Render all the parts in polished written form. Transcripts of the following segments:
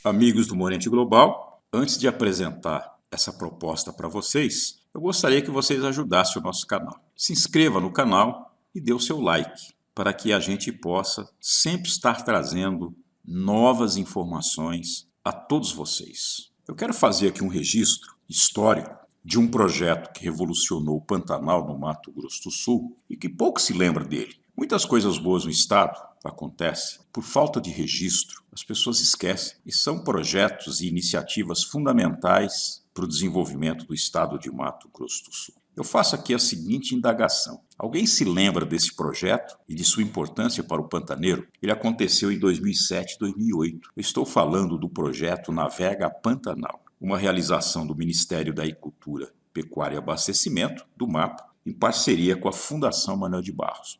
Amigos do Morente Global, antes de apresentar essa proposta para vocês, eu gostaria que vocês ajudassem o nosso canal. Se inscreva no canal e dê o seu like, para que a gente possa sempre estar trazendo novas informações a todos vocês. Eu quero fazer aqui um registro histórico de um projeto que revolucionou o Pantanal no Mato Grosso do Sul e que pouco se lembra dele. Muitas coisas boas no estado acontecem por falta de registro, as pessoas esquecem, e são projetos e iniciativas fundamentais para o desenvolvimento do estado de Mato Grosso do Sul. Eu faço aqui a seguinte indagação. Alguém se lembra desse projeto e de sua importância para o pantaneiro? Ele aconteceu em 2007 e 2008. Eu estou falando do projeto Navega Pantanal, uma realização do Ministério da Agricultura, Pecuária e Abastecimento, do MAPA, em parceria com a Fundação Manuel de Barros.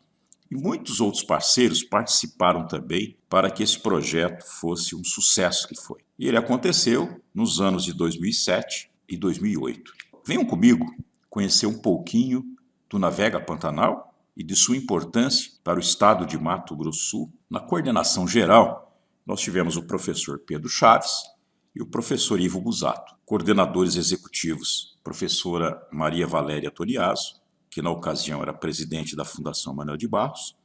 E muitos outros parceiros participaram também para que esse projeto fosse um sucesso que foi. E ele aconteceu nos anos de 2007 e 2008. Venham comigo conhecer um pouquinho do Navega Pantanal e de sua importância para o estado de Mato Grosso do Sul. Na coordenação geral, nós tivemos o professor Pedro Chaves e o professor Ivo Busato. Coordenadores executivos, professora Maria Valéria Toriaso, que na ocasião era presidente da Fundação Manuel de Barros,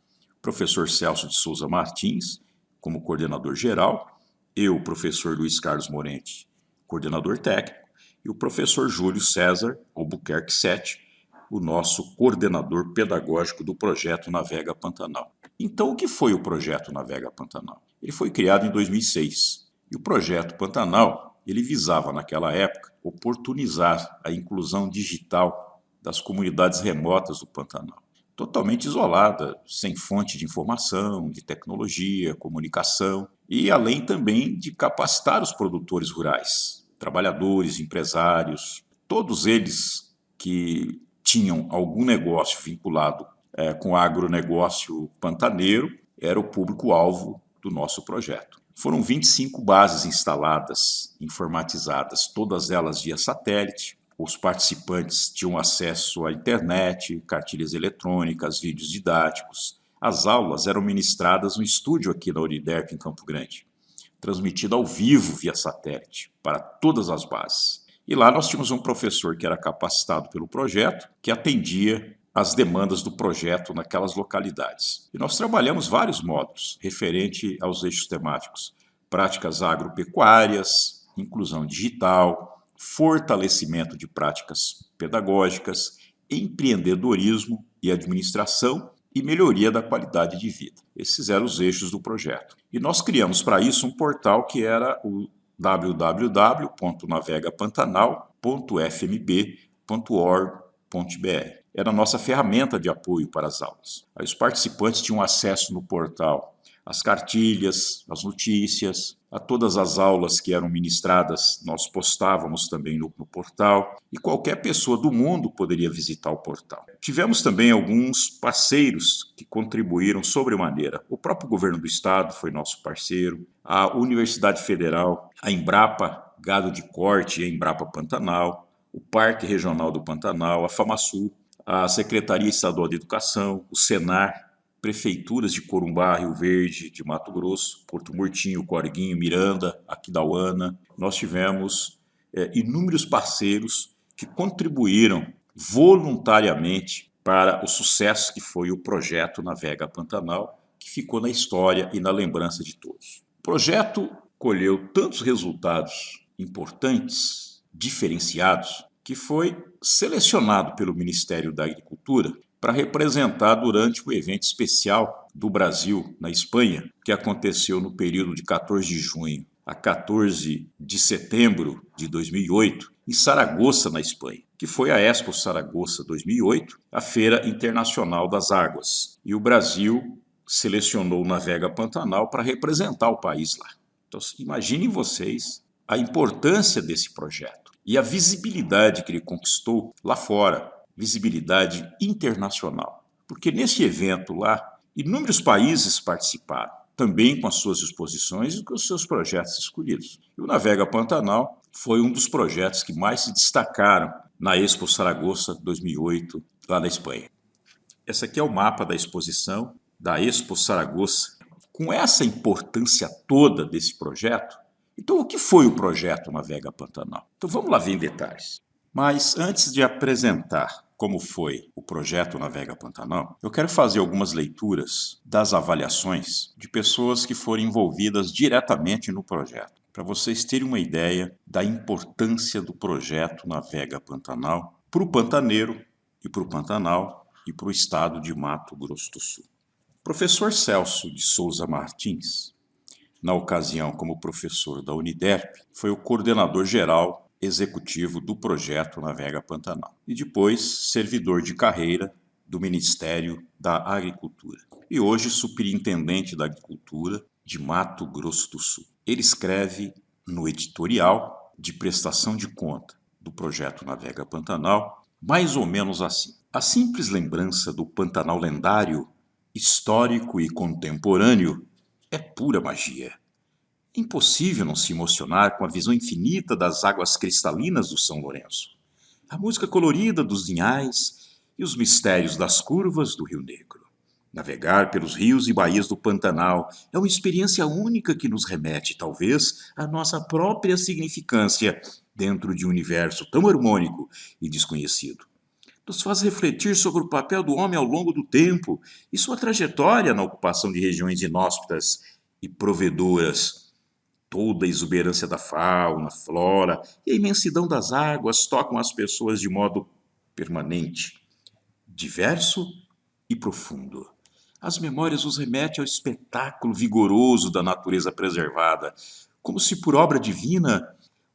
professor Celso de Souza Martins, como coordenador geral, eu, professor Luiz Carlos Morente, coordenador técnico, e o professor Júlio César Albuquerque Sete, o nosso coordenador pedagógico do projeto Navega Pantanal. Então, o que foi o projeto Navega Pantanal? Ele foi criado em 2006, e o projeto Pantanal, ele visava naquela época oportunizar a inclusão digital das comunidades remotas do Pantanal, totalmente isolada, sem fonte de informação, de tecnologia, comunicação, e além também de capacitar os produtores rurais, trabalhadores, empresários, todos eles que tinham algum negócio vinculado com o agronegócio pantaneiro, era o público-alvo do nosso projeto. Foram 25 bases instaladas, informatizadas, todas elas via satélite. Os participantes tinham acesso à internet, cartilhas eletrônicas, vídeos didáticos. As aulas eram ministradas no estúdio aqui na Uniderp, em Campo Grande, transmitida ao vivo via satélite para todas as bases. E lá nós tínhamos um professor que era capacitado pelo projeto, que atendia às demandas do projeto naquelas localidades. E nós trabalhamos vários módulos referente aos eixos temáticos: práticas agropecuárias, inclusão digital, fortalecimento de práticas pedagógicas, empreendedorismo e administração e melhoria da qualidade de vida. Esses eram os eixos do projeto. E nós criamos para isso um portal que era o www.navegapantanal.fmb.org.br. Era a nossa ferramenta de apoio para as aulas. Aí os participantes tinham acesso no portal às cartilhas, às notícias, a todas as aulas que eram ministradas, nós postávamos também no portal, e qualquer pessoa do mundo poderia visitar o portal. Tivemos também alguns parceiros que contribuíram sobremaneira. O próprio governo do estado foi nosso parceiro, a Universidade Federal, a Embrapa Gado de Corte e a Embrapa Pantanal, o Parque Regional do Pantanal, a FamaSul, a Secretaria Estadual de Educação, o Senar, prefeituras de Corumbá, Rio Verde, de Mato Grosso, Porto Murtinho, Corguinho, Miranda, Aquidauana. Nós tivemos inúmeros parceiros que contribuíram voluntariamente para o sucesso que foi o projeto Navega Pantanal, que ficou na história e na lembrança de todos. O projeto colheu tantos resultados importantes, diferenciados, que foi selecionado pelo Ministério da Agricultura para representar durante o evento especial do Brasil na Espanha, que aconteceu no período de 14 de junho a 14 de setembro de 2008, em Saragoça, na Espanha, que foi a Expo Saragoça 2008, a Feira Internacional das Águas. E o Brasil selecionou o Navega Pantanal para representar o país lá. Então, imaginem vocês a importância desse projeto e a visibilidade que ele conquistou lá fora, visibilidade internacional. Porque nesse evento lá, inúmeros países participaram, também com as suas exposições e com os seus projetos escolhidos. E o Navega Pantanal foi um dos projetos que mais se destacaram na Expo Saragoça 2008, lá na Espanha. Esse aqui é o mapa da exposição da Expo Saragoça. Com essa importância toda desse projeto, Então, o que foi o projeto Navega Pantanal? Então, vamos lá ver em detalhes. Mas antes de apresentar como foi o projeto Navega Pantanal, eu quero fazer algumas leituras das avaliações de pessoas que foram envolvidas diretamente no projeto, para vocês terem uma ideia da importância do projeto Navega Pantanal para o pantaneiro e para o Pantanal e para o estado de Mato Grosso do Sul. O professor Celso de Souza Martins, na ocasião como professor da Uniderp, foi o coordenador geral executivo do projeto Navega Pantanal e depois servidor de carreira do Ministério da Agricultura e hoje superintendente da Agricultura de Mato Grosso do Sul. Ele escreve no editorial de prestação de conta do projeto Navega Pantanal mais ou menos assim: a simples lembrança do Pantanal lendário, histórico e contemporâneo é pura magia. Impossível não se emocionar com a visão infinita das águas cristalinas do São Lourenço, a música colorida dos linhais e os mistérios das curvas do Rio Negro. Navegar pelos rios e baías do Pantanal é uma experiência única que nos remete, talvez, à nossa própria significância dentro de um universo tão harmônico e desconhecido. Nos faz refletir sobre o papel do homem ao longo do tempo e sua trajetória na ocupação de regiões inóspitas e provedoras. Toda a exuberância da fauna, flora e a imensidão das águas tocam as pessoas de modo permanente, diverso e profundo. As memórias os remetem ao espetáculo vigoroso da natureza preservada, como se por obra divina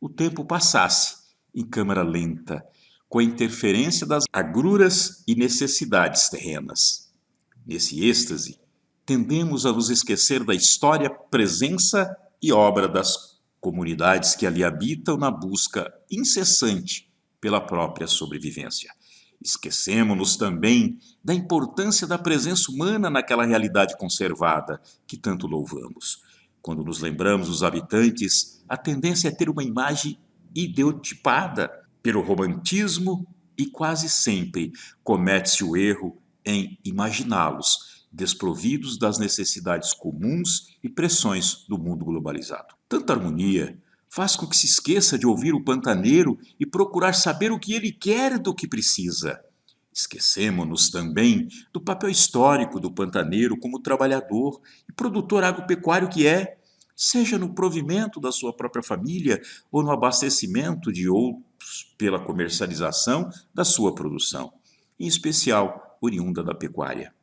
o tempo passasse em câmara lenta, com a interferência das agruras e necessidades terrenas. Nesse êxtase, tendemos a nos esquecer da história, presença e obra das comunidades que ali habitam na busca incessante pela própria sobrevivência. Esquecemos-nos também da importância da presença humana naquela realidade conservada que tanto louvamos. Quando nos lembramos dos habitantes, a tendência é ter uma imagem ideotipada pelo romantismo e quase sempre comete-se o erro em imaginá-los desprovidos das necessidades comuns e pressões do mundo globalizado. Tanta harmonia faz com que se esqueça de ouvir o pantaneiro e procurar saber o que ele quer do que precisa. Esquecemos-nos também do papel histórico do pantaneiro como trabalhador e produtor agropecuário que é, seja no provimento da sua própria família ou no abastecimento de outros pela comercialização da sua produção, em especial oriunda da pecuária.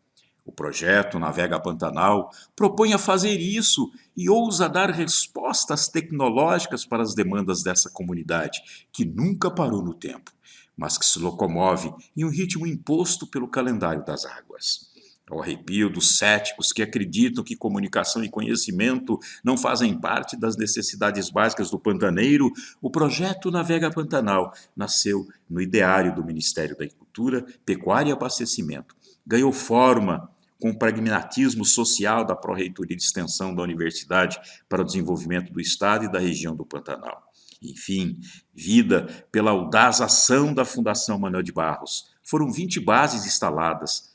O projeto Navega Pantanal propõe a fazer isso e ousa dar respostas tecnológicas para as demandas dessa comunidade, que nunca parou no tempo, mas que se locomove em um ritmo imposto pelo calendário das águas. Ao arrepio dos céticos que acreditam que comunicação e conhecimento não fazem parte das necessidades básicas do pantaneiro, o projeto Navega Pantanal nasceu no ideário do Ministério da Agricultura, Pecuária e Abastecimento. Ganhou forma com o pragmatismo social da Pró-Reitoria de Extensão da Universidade para o Desenvolvimento do Estado e da região do Pantanal. Enfim, vida pela audaz ação da Fundação Manuel de Barros. Foram 20 bases instaladas,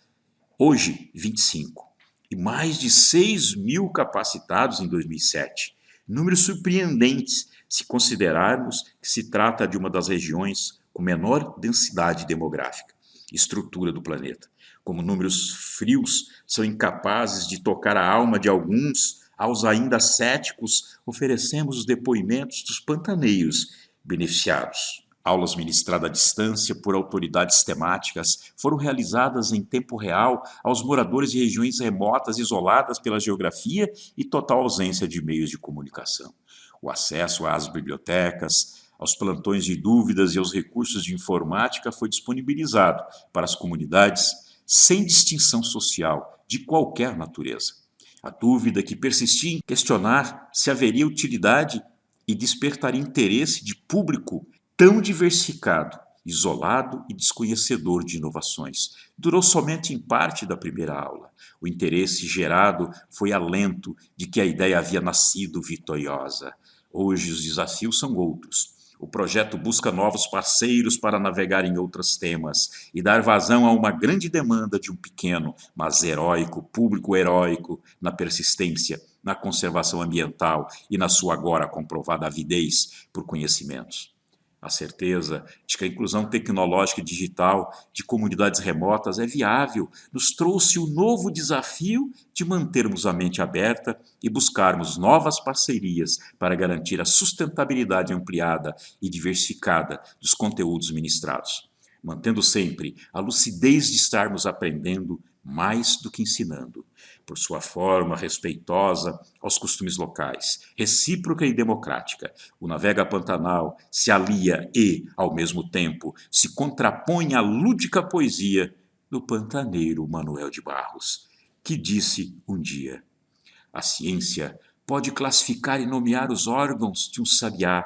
hoje 25, e mais de 6.000 capacitados em 2007. Números surpreendentes se considerarmos que se trata de uma das regiões com menor densidade demográfica, estrutura do planeta. Como números frios são incapazes de tocar a alma de alguns, aos ainda céticos, oferecemos os depoimentos dos pantaneiros beneficiados. Aulas ministradas à distância por autoridades temáticas foram realizadas em tempo real aos moradores de regiões remotas isoladas pela geografia e total ausência de meios de comunicação. O acesso às bibliotecas, aos plantões de dúvidas e aos recursos de informática foi disponibilizado para as comunidades sem distinção social de qualquer natureza. A dúvida que persistia em questionar se haveria utilidade e despertaria interesse de público tão diversificado, isolado e desconhecedor de inovações, durou somente em parte da primeira aula. O interesse gerado foi alento de que a ideia havia nascido vitoriosa. Hoje os desafios são outros. O projeto busca novos parceiros para navegar em outros temas e dar vazão a uma grande demanda de um pequeno, mas heróico, público heróico na persistência, na conservação ambiental e na sua agora comprovada avidez por conhecimentos. A certeza de que a inclusão tecnológica e digital de comunidades remotas é viável nos trouxe o novo desafio de mantermos a mente aberta e buscarmos novas parcerias para garantir a sustentabilidade ampliada e diversificada dos conteúdos ministrados, mantendo sempre a lucidez de estarmos aprendendo mais do que ensinando, por sua forma respeitosa aos costumes locais, recíproca e democrática. O Navega Pantanal se alia e, ao mesmo tempo, se contrapõe à lúdica poesia do pantaneiro Manuel de Barros, que disse um dia: a ciência pode classificar e nomear os órgãos de um sabiá,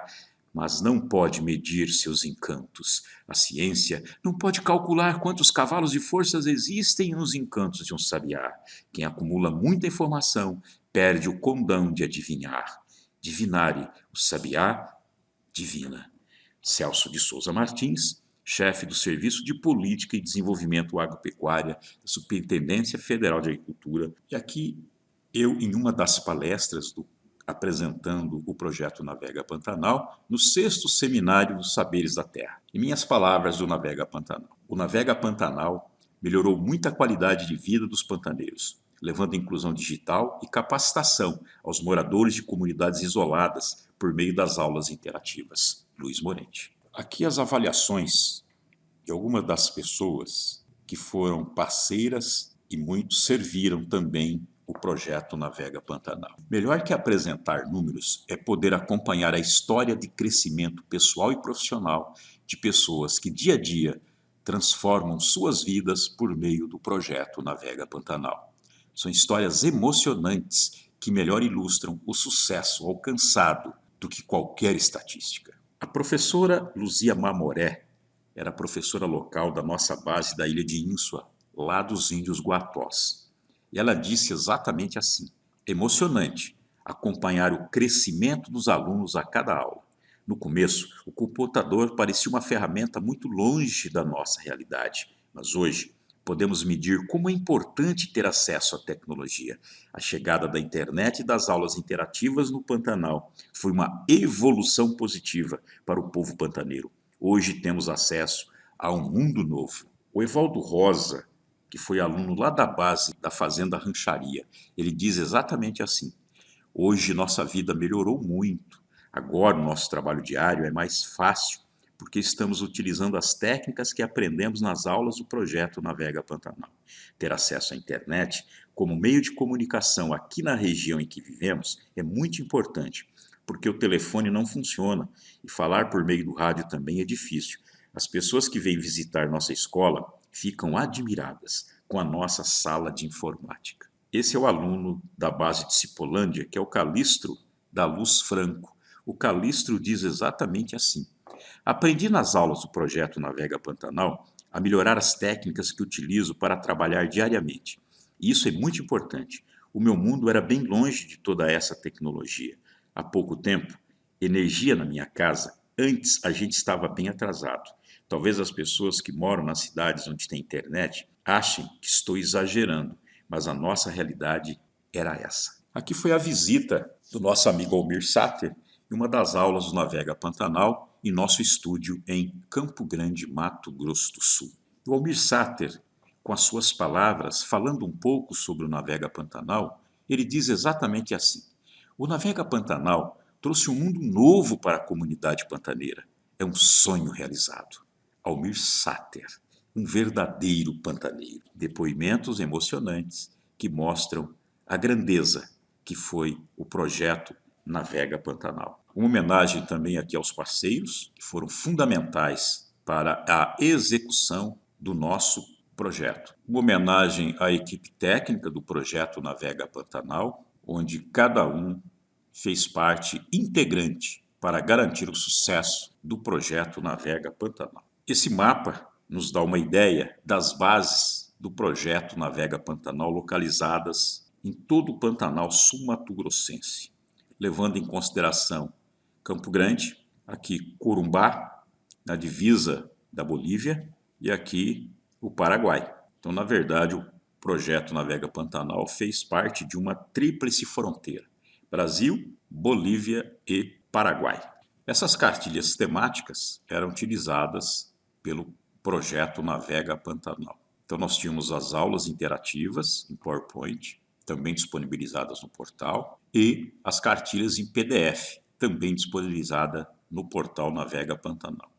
mas não pode medir seus encantos. A ciência não pode calcular quantos cavalos de forças existem nos encantos de um sabiá. Quem acumula muita informação perde o condão de adivinhar. Divinare, o sabiá divina. Celso de Souza Martins, chefe do Serviço de Política e Desenvolvimento Agropecuária da Superintendência Federal de Agricultura. E aqui eu, em uma das palestras apresentando o projeto Navega Pantanal, no 6º Seminário dos Saberes da Terra. Em minhas palavras do Navega Pantanal. O Navega Pantanal melhorou muito a qualidade de vida dos pantaneiros, levando inclusão digital e capacitação aos moradores de comunidades isoladas por meio das aulas interativas. Luiz Morente. Aqui as avaliações de algumas das pessoas que foram parceiras e muitos serviram também o projeto Navega Pantanal. Melhor que apresentar números é poder acompanhar a história de crescimento pessoal e profissional de pessoas que dia a dia transformam suas vidas por meio do projeto Navega Pantanal. São histórias emocionantes que melhor ilustram o sucesso alcançado do que qualquer estatística. A professora Luzia Mamoré era professora local da nossa base da ilha de Insua, lá dos índios Guatós. E ela disse exatamente assim: emocionante acompanhar o crescimento dos alunos a cada aula. No começo, o computador parecia uma ferramenta muito longe da nossa realidade, mas hoje podemos medir como é importante ter acesso à tecnologia. A chegada da internet e das aulas interativas no Pantanal foi uma evolução positiva para o povo pantaneiro. Hoje temos acesso a um mundo novo. O Evaldo Rosa, que foi aluno lá da base da Fazenda Rancharia, ele diz exatamente assim: hoje nossa vida melhorou muito. Agora o nosso trabalho diário é mais fácil, porque estamos utilizando as técnicas que aprendemos nas aulas do projeto Navega Pantanal. Ter acesso à internet como meio de comunicação aqui na região em que vivemos é muito importante, porque o telefone não funciona e falar por meio do rádio também é difícil. As pessoas que vêm visitar nossa escola ficam admiradas com a nossa sala de informática. Esse é o aluno da base de Cipolândia, que é o Calistro da Luz Franco. O Calistro diz exatamente assim: aprendi nas aulas do projeto Navega Pantanal a melhorar as técnicas que utilizo para trabalhar diariamente. E isso é muito importante. O meu mundo era bem longe de toda essa tecnologia. Há pouco tempo, energia na minha casa, antes a gente estava bem atrasado. Talvez as pessoas que moram nas cidades onde tem internet achem que estou exagerando, mas a nossa realidade era essa. Aqui foi a visita do nosso amigo Almir Sater em uma das aulas do Navega Pantanal em nosso estúdio em Campo Grande, Mato Grosso do Sul. O Almir Sater, com as suas palavras, falando um pouco sobre o Navega Pantanal, ele diz exatamente assim: o Navega Pantanal trouxe um mundo novo para a comunidade pantaneira. É um sonho realizado. Almir Sater, um verdadeiro pantaneiro. Depoimentos emocionantes que mostram a grandeza que foi o projeto Navega Pantanal. Uma homenagem também aqui aos parceiros, que foram fundamentais para a execução do nosso projeto. Uma homenagem à equipe técnica do projeto Navega Pantanal, onde cada um fez parte integrante para garantir o sucesso do projeto Navega Pantanal. Esse mapa nos dá uma ideia das bases do projeto Navega Pantanal localizadas em todo o Pantanal sul-mato-grossense, levando em consideração Campo Grande, aqui Corumbá, na divisa da Bolívia, e aqui o Paraguai. Então, na verdade, o projeto Navega Pantanal fez parte de uma tríplice fronteira: Brasil, Bolívia e Paraguai. Essas cartilhas temáticas eram utilizadas pelo projeto Navega Pantanal. Então, nós tínhamos as aulas interativas em PowerPoint, também disponibilizadas no portal, e as cartilhas em PDF, também disponibilizada no portal Navega Pantanal.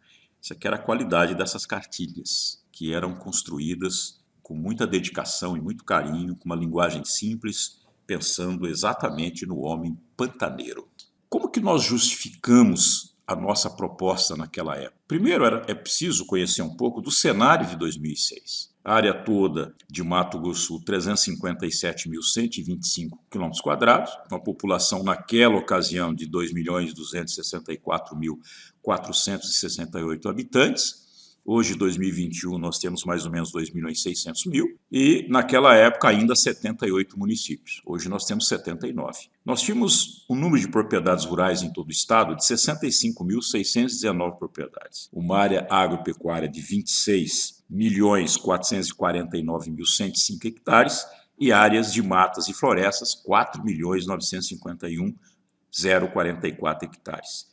Essa aqui era a qualidade dessas cartilhas, que eram construídas com muita dedicação e muito carinho, com uma linguagem simples, pensando exatamente no homem pantaneiro. Como que nós justificamos a nossa proposta naquela época? Primeiro, é preciso conhecer um pouco do cenário de 2006. A área toda de Mato Grosso do Sul, 357.125 km², uma população naquela ocasião de 2.264.468 habitantes. Hoje, 2021, nós temos mais ou menos 2.600.000 e naquela época ainda 78 municípios. Hoje nós temos 79. Nós tínhamos um número de propriedades rurais em todo o estado de 65.619 propriedades. Uma área agropecuária de 26.449.105 hectares e áreas de matas e florestas 4.951.044 hectares.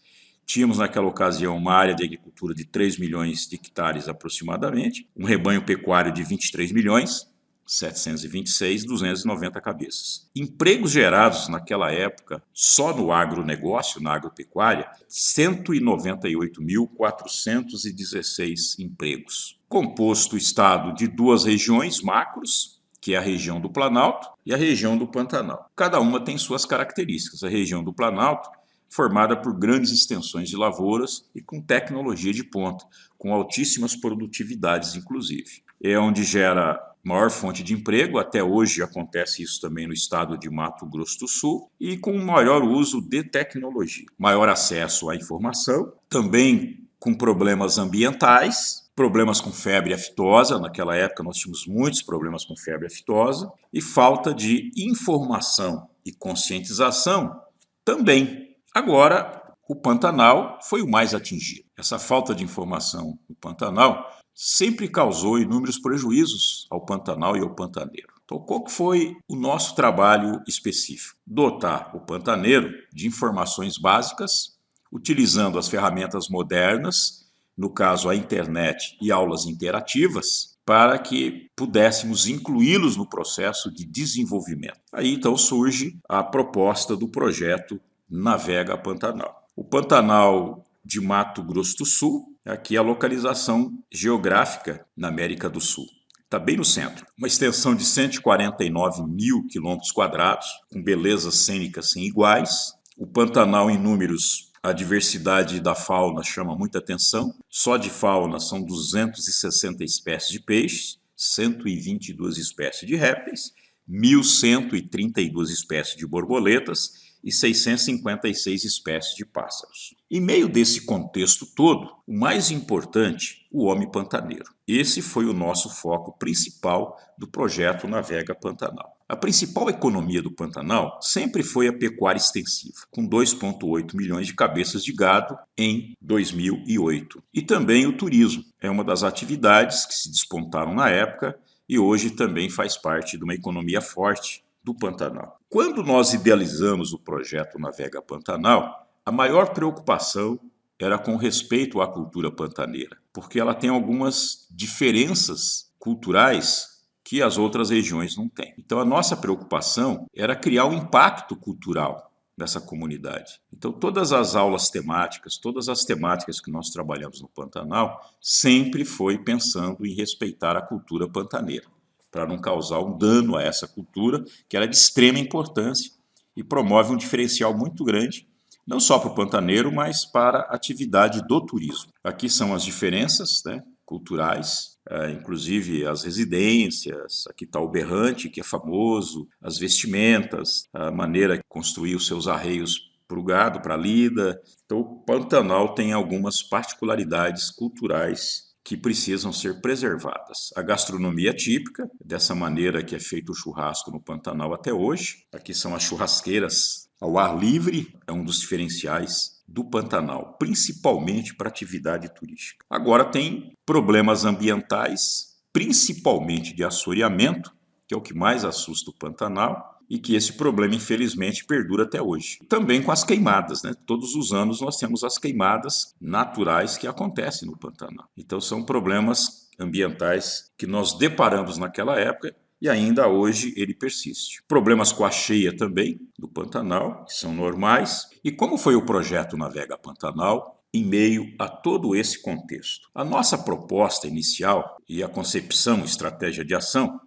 Tínhamos naquela ocasião uma área de agricultura de 3 milhões de hectares aproximadamente, um rebanho pecuário de 23.726.290 cabeças. Empregos gerados naquela época, só no agronegócio, na agropecuária, 198.416 empregos. Composto o estado de duas regiões macros, que é a região do Planalto e a região do Pantanal. Cada uma tem suas características. A região do Planalto formada por grandes extensões de lavouras e com tecnologia de ponta, com altíssimas produtividades, inclusive. É onde gera maior fonte de emprego, até hoje acontece isso também no estado de Mato Grosso do Sul, e com maior uso de tecnologia, maior acesso à informação, também com problemas ambientais, problemas com febre aftosa. Naquela época nós tínhamos muitos problemas com febre aftosa, e falta de informação e conscientização também. Agora, o Pantanal foi o mais atingido. Essa falta de informação no Pantanal sempre causou inúmeros prejuízos ao Pantanal e ao pantaneiro. Então, qual foi o nosso trabalho específico? Dotar o pantaneiro de informações básicas, utilizando as ferramentas modernas, no caso a internet e aulas interativas, para que pudéssemos incluí-los no processo de desenvolvimento. Aí então surge a proposta do projeto Navega Pantanal. O Pantanal de Mato Grosso do Sul, aqui é a localização geográfica na América do Sul. Está bem no centro. Uma extensão de 149.000 km², com belezas cênicas sem iguais. O Pantanal em números, a diversidade da fauna chama muita atenção. Só de fauna são 260 espécies de peixes, 122 espécies de répteis, 1.132 espécies de borboletas e 656 espécies de pássaros. Em meio desse contexto todo, o mais importante, o homem pantaneiro. Esse foi o nosso foco principal do projeto Navega Pantanal. A principal economia do Pantanal sempre foi a pecuária extensiva, com 2,8 milhões de cabeças de gado em 2008. E também o turismo. É uma das atividades que se despontaram na época e hoje também faz parte de uma economia forte do Pantanal. Quando nós idealizamos o projeto Navega Pantanal, a maior preocupação era com respeito à cultura pantaneira, porque ela tem algumas diferenças culturais que as outras regiões não têm. Então a nossa preocupação era criar um impacto cultural nessa comunidade. Então todas as aulas temáticas, todas as temáticas que nós trabalhamos no Pantanal, sempre foi pensando em respeitar a cultura pantaneira, para não causar um dano a essa cultura, que era de extrema importância e promove um diferencial muito grande, não só para o pantaneiro, mas para a atividade do turismo. Aqui são as diferenças, né, culturais, inclusive as residências. Aqui está o berrante, que é famoso, as vestimentas, a maneira de construir os seus arreios para o gado, para a lida. Então o Pantanal tem algumas particularidades culturais que precisam ser preservadas. A gastronomia típica, dessa maneira que é feito o churrasco no Pantanal até hoje. Aqui são as churrasqueiras ao ar livre, é um dos diferenciais do Pantanal, principalmente para atividade turística. Agora tem problemas ambientais, principalmente de assoreamento, que é o que mais assusta o Pantanal, e que esse problema, infelizmente, perdura até hoje. Também com as queimadas, né? Todos os anos nós temos as queimadas naturais que acontecem no Pantanal. Então são problemas ambientais que nós deparamos naquela época e ainda hoje ele persiste. Problemas com a cheia também do Pantanal, que são normais. E como foi o projeto Navega Pantanal em meio a todo esse contexto? A nossa proposta inicial e a concepção, estratégia de ação,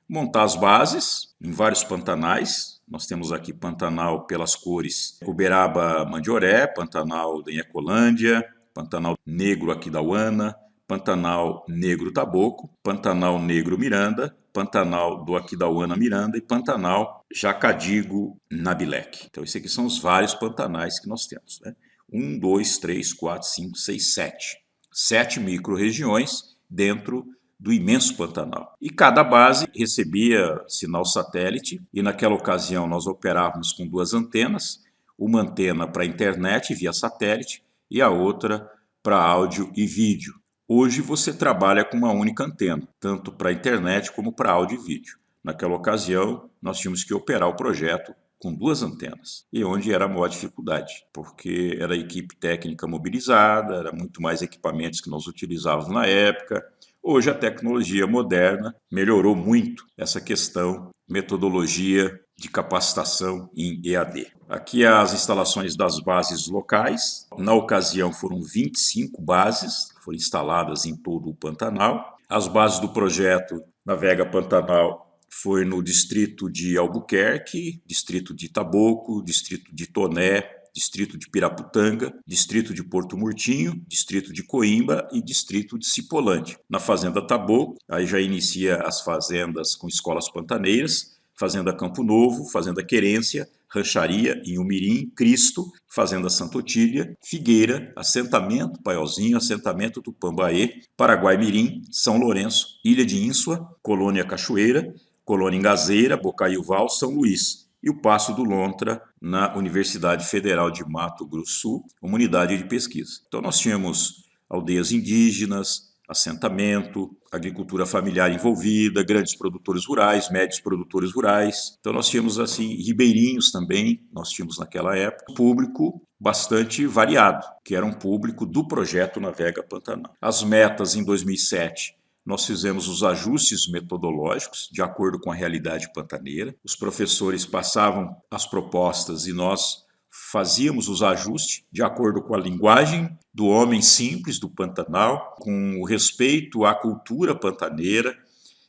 montar as bases em vários pantanais. Nós temos aqui Pantanal pelas cores Uberaba-Mandioré, Pantanal da Ecolândia, Pantanal Negro Aquidauana, Pantanal Negro Taboco, Pantanal Negro Miranda, Pantanal do Aquidauana Miranda e Pantanal Jacadigo Nabilec. Então, esses aqui são os vários pantanais que nós temos, né? 1, 2, 3, 4, 5, 6, 7. 7 micro-regiões dentro do imenso Pantanal. E cada base recebia sinal satélite, e naquela ocasião nós operávamos com 2 antenas, uma antena para internet via satélite e a outra para áudio e vídeo. Hoje você trabalha com uma única antena, tanto para internet como para áudio e vídeo. Naquela ocasião, nós tínhamos que operar o projeto com 2 antenas, e onde era a maior dificuldade, porque era equipe técnica mobilizada, era muito mais equipamentos que nós utilizávamos na época. Hoje a tecnologia moderna melhorou muito essa questão, metodologia de capacitação em EAD. Aqui as instalações das bases locais. Na ocasião foram 25 bases, foram instaladas em todo o Pantanal. As bases do projeto Navega Pantanal foi no distrito de Albuquerque, distrito de Taboco, distrito de Toné, distrito de Piraputanga, distrito de Porto Murtinho, distrito de Coímba e distrito de Cipolândia. Na fazenda Taboco, aí já inicia as fazendas com escolas pantaneiras, fazenda Campo Novo, fazenda Querência, Rancharia, Inhumirim, Cristo, fazenda Santa Otília, Figueira, assentamento Paiolzinho, assentamento Tupambaê, Paraguai Mirim, São Lourenço, Ilha de Ínsua, Colônia Cachoeira, Colônia Engazeira, Bocaiuval, São Luís, e o Passo do Lontra, na Universidade Federal de Mato Grosso do Sul, comunidade de pesquisa. Então nós tínhamos aldeias indígenas, assentamento, agricultura familiar envolvida, grandes produtores rurais, médios produtores rurais. Então nós tínhamos assim ribeirinhos também, nós tínhamos naquela época, um público bastante variado, que era um público do projeto Navega Pantanal. As metas em 2007, nós fizemos os ajustes metodológicos de acordo com a realidade pantaneira. Os professores passavam as propostas e nós fazíamos os ajustes de acordo com a linguagem do homem simples do Pantanal, com o respeito à cultura pantaneira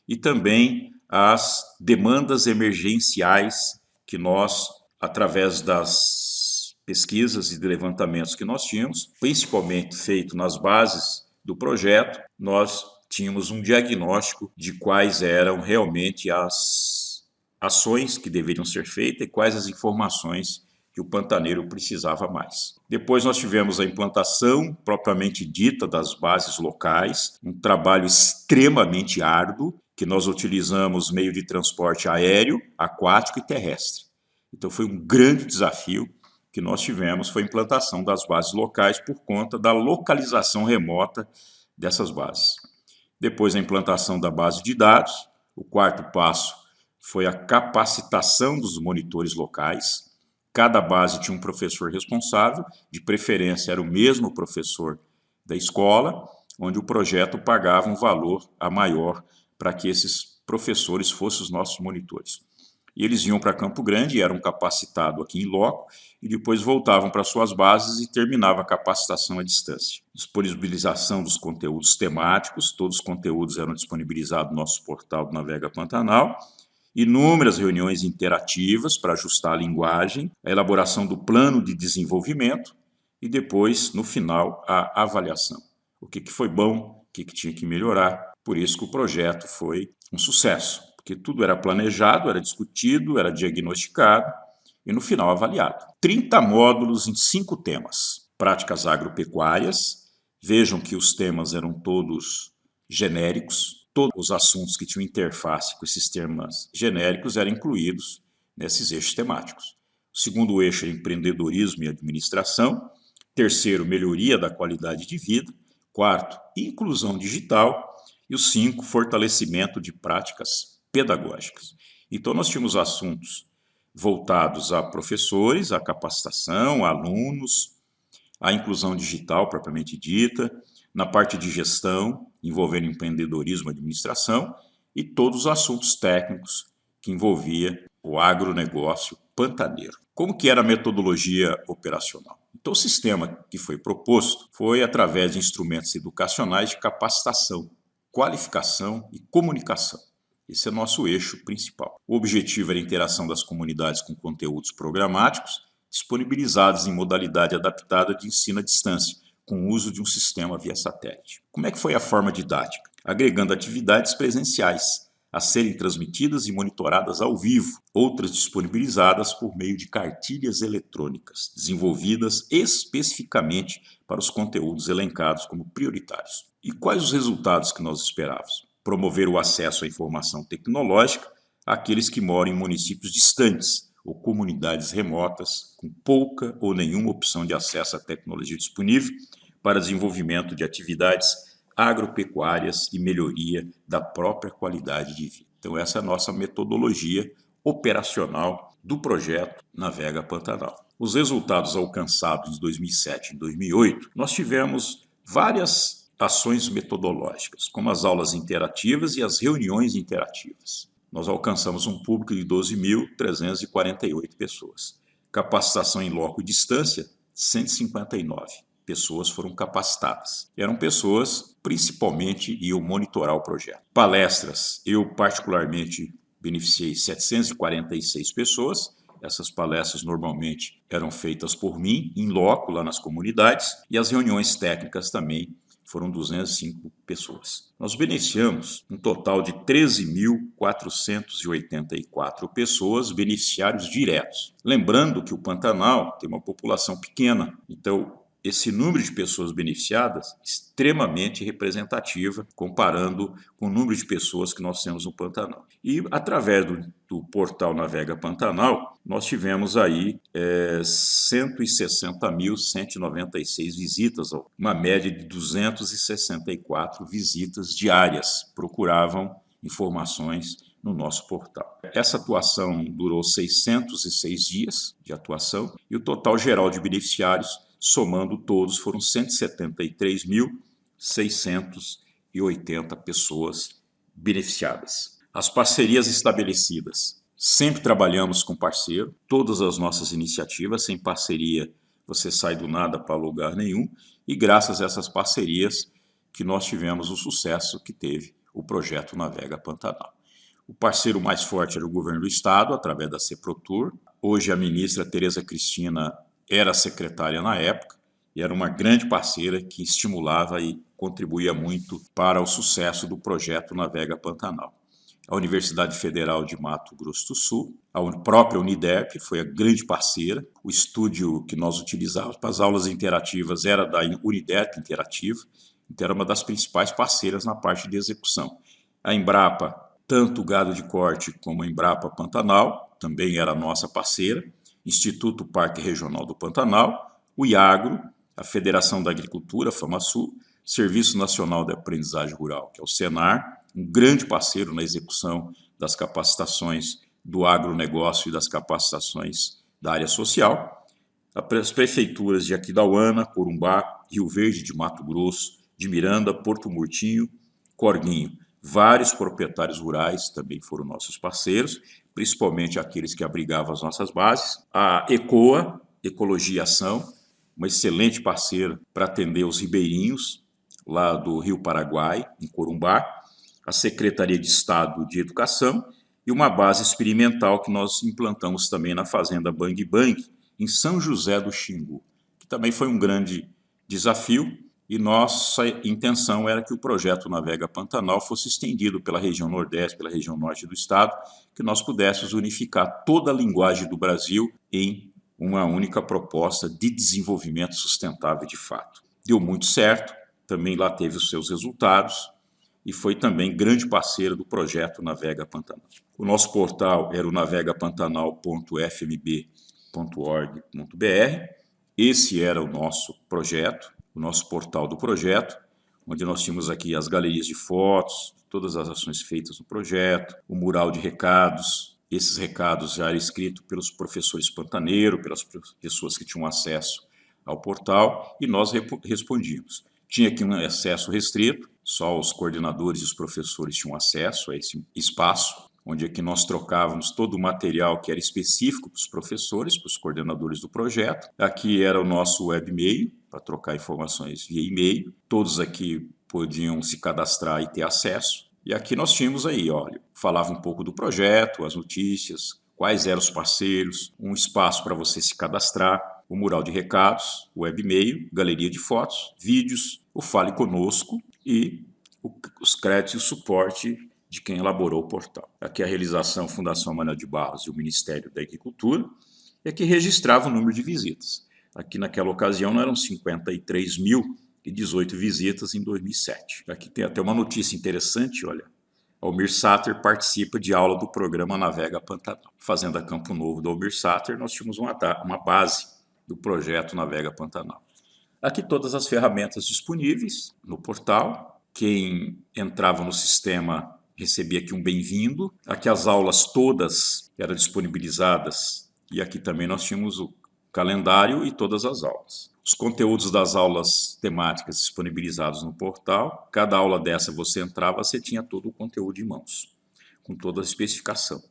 e também às demandas emergenciais que nós, através das pesquisas e de levantamentos que nós tínhamos, principalmente feito nas bases do projeto, nós tínhamos um diagnóstico de quais eram realmente as ações que deveriam ser feitas e quais as informações que o pantaneiro precisava mais. Depois nós tivemos a implantação propriamente dita das bases locais, um trabalho extremamente árduo, que nós utilizamos meio de transporte aéreo, aquático e terrestre. Então foi um grande desafio que nós tivemos, foi a implantação das bases locais por conta da localização remota dessas bases. Depois a implantação da base de dados, o quarto passo foi a capacitação dos monitores locais. Cada base tinha um professor responsável, de preferência era o mesmo professor da escola, onde o projeto pagava um valor a maior para que esses professores fossem os nossos monitores. E eles iam para Campo Grande e eram capacitados aqui em loco, e depois voltavam para suas bases e terminava a capacitação à distância. Disponibilização dos conteúdos temáticos, todos os conteúdos eram disponibilizados no nosso portal do Navega Pantanal, inúmeras reuniões interativas para ajustar a linguagem, a elaboração do plano de desenvolvimento e depois, no final, a avaliação. O que foi bom, o que tinha que melhorar. Por isso que o projeto foi um sucesso, porque tudo era planejado, era discutido, era diagnosticado e, no final, avaliado. 30 módulos em 5 temas. Práticas agropecuárias. Vejam que os temas eram todos genéricos. Todos os assuntos que tinham interface com esses temas genéricos eram incluídos nesses eixos temáticos. O segundo eixo é empreendedorismo e administração. Terceiro, melhoria da qualidade de vida. Quarto, inclusão digital. E o 5, fortalecimento de práticas pedagógicas. Então, nós tínhamos assuntos voltados a professores, a capacitação, a alunos, a inclusão digital propriamente dita, na parte de gestão, envolvendo empreendedorismo e administração, e todos os assuntos técnicos que envolvia o agronegócio pantaneiro. Como que era a metodologia operacional? Então, o sistema que foi proposto foi através de instrumentos educacionais de capacitação, qualificação e comunicação. Esse é nosso eixo principal. O objetivo era a interação das comunidades com conteúdos programáticos disponibilizados em modalidade adaptada de ensino à distância, com o uso de um sistema via satélite. Como é que foi a forma didática? Agregando atividades presenciais a serem transmitidas e monitoradas ao vivo, outras disponibilizadas por meio de cartilhas eletrônicas, desenvolvidas especificamente para os conteúdos elencados como prioritários. E quais os resultados que nós esperávamos? Promover o acesso à informação tecnológica àqueles que moram em municípios distantes ou comunidades remotas com pouca ou nenhuma opção de acesso à tecnologia disponível para desenvolvimento de atividades agropecuárias e melhoria da própria qualidade de vida. Então, essa é a nossa metodologia operacional do projeto Navega Pantanal. Os resultados alcançados em 2007 e 2008, nós tivemos várias ações metodológicas, como as aulas interativas e as reuniões interativas. Nós alcançamos um público de 12.348 pessoas. Capacitação em loco e distância, 159 pessoas foram capacitadas. Eram pessoas, principalmente, iam monitorar o projeto. Palestras, eu particularmente beneficiei 746 pessoas. Essas palestras normalmente eram feitas por mim, em loco, lá nas comunidades, e as reuniões técnicas também foram 205 pessoas. Nós beneficiamos um total de 13.484 pessoas, beneficiários diretos. Lembrando que o Pantanal tem uma população pequena, então esse número de pessoas beneficiadas extremamente representativa, comparando com o número de pessoas que nós temos no Pantanal. E através do portal Navega Pantanal, nós tivemos aí 160.196 visitas, uma média de 264 visitas diárias, procuravam informações no nosso portal. Essa atuação durou 606 dias de atuação e o total geral de beneficiários, somando todos, foram 173.680 pessoas beneficiadas. As parcerias estabelecidas. Sempre trabalhamos com parceiro, todas as nossas iniciativas, sem parceria você sai do nada para lugar nenhum, e graças a essas parcerias que nós tivemos o sucesso que teve o projeto Navega Pantanal. O parceiro mais forte era o governo do estado, através da CEPROTUR. Hoje a ministra Tereza Cristina era secretária na época e era uma grande parceira que estimulava e contribuía muito para o sucesso do projeto Navega Pantanal. A Universidade Federal de Mato Grosso do Sul, a própria Uniderp foi a grande parceira. O estúdio que nós utilizávamos para as aulas interativas era da Uniderp Interativa, então era uma das principais parceiras na parte de execução. A Embrapa, tanto o Gado de Corte como a Embrapa Pantanal, também era nossa parceira. Instituto Parque Regional do Pantanal, o IAGRO, a Federação da Agricultura, a FamaSul, Serviço Nacional de Aprendizagem Rural, que é o Senar, um grande parceiro na execução das capacitações do agronegócio e das capacitações da área social, as prefeituras de Aquidauana, Corumbá, Rio Verde de Mato Grosso, de Miranda, Porto Murtinho, Corguinho. Vários proprietários rurais também foram nossos parceiros, principalmente aqueles que abrigavam as nossas bases. A ECOA, Ecologia e Ação, uma excelente parceira para atender os ribeirinhos, lá do Rio Paraguai, em Corumbá. A Secretaria de Estado de Educação e uma base experimental que nós implantamos também na Fazenda Bang Bang, em São José do Xingu, que também foi um grande desafio. E nossa intenção era que o projeto Navega Pantanal fosse estendido pela região Nordeste, pela região Norte do estado, que nós pudéssemos unificar toda a linguagem do Brasil em uma única proposta de desenvolvimento sustentável de fato. Deu muito certo, também lá teve os seus resultados e foi também grande parceiro do projeto Navega Pantanal. O nosso portal era o navegapantanal.fmb.org.br. Esse era o nosso projeto, o nosso portal do projeto, onde nós tínhamos aqui as galerias de fotos, todas as ações feitas no projeto, o mural de recados. Esses recados já eram escritos pelos professores Pantaneiro, pelas pessoas que tinham acesso ao portal, e nós respondíamos. Tinha aqui um acesso restrito, só os coordenadores e os professores tinham acesso a esse espaço, onde aqui nós trocávamos todo o material que era específico para os professores, para os coordenadores do projeto. Aqui era o nosso webmail, para trocar informações via e-mail. Todos aqui podiam se cadastrar e ter acesso. E aqui nós tínhamos aí, olha, falava um pouco do projeto, as notícias, quais eram os parceiros, um espaço para você se cadastrar, o mural de recados, o webmail, galeria de fotos, vídeos, o Fale Conosco e os créditos e o suporte de quem elaborou o portal. Aqui a realização Fundação Manuel de Barros e o Ministério da Agricultura, e que registrava o número de visitas. Aqui naquela ocasião eram 53.018 visitas em 2007. Aqui tem até uma notícia interessante, olha. Almir Sater participa de aula do programa Navega Pantanal. Fazenda Campo Novo do Almir Sater, nós tínhamos uma base do projeto Navega Pantanal. Aqui todas as ferramentas disponíveis no portal. Quem entrava no sistema recebia aqui um bem-vindo. Aqui as aulas todas eram disponibilizadas e aqui também nós tínhamos o calendário e todas as aulas. Os conteúdos das aulas temáticas disponibilizados no portal. Cada aula dessa você entrava, você tinha todo o conteúdo em mãos, com toda a especificação.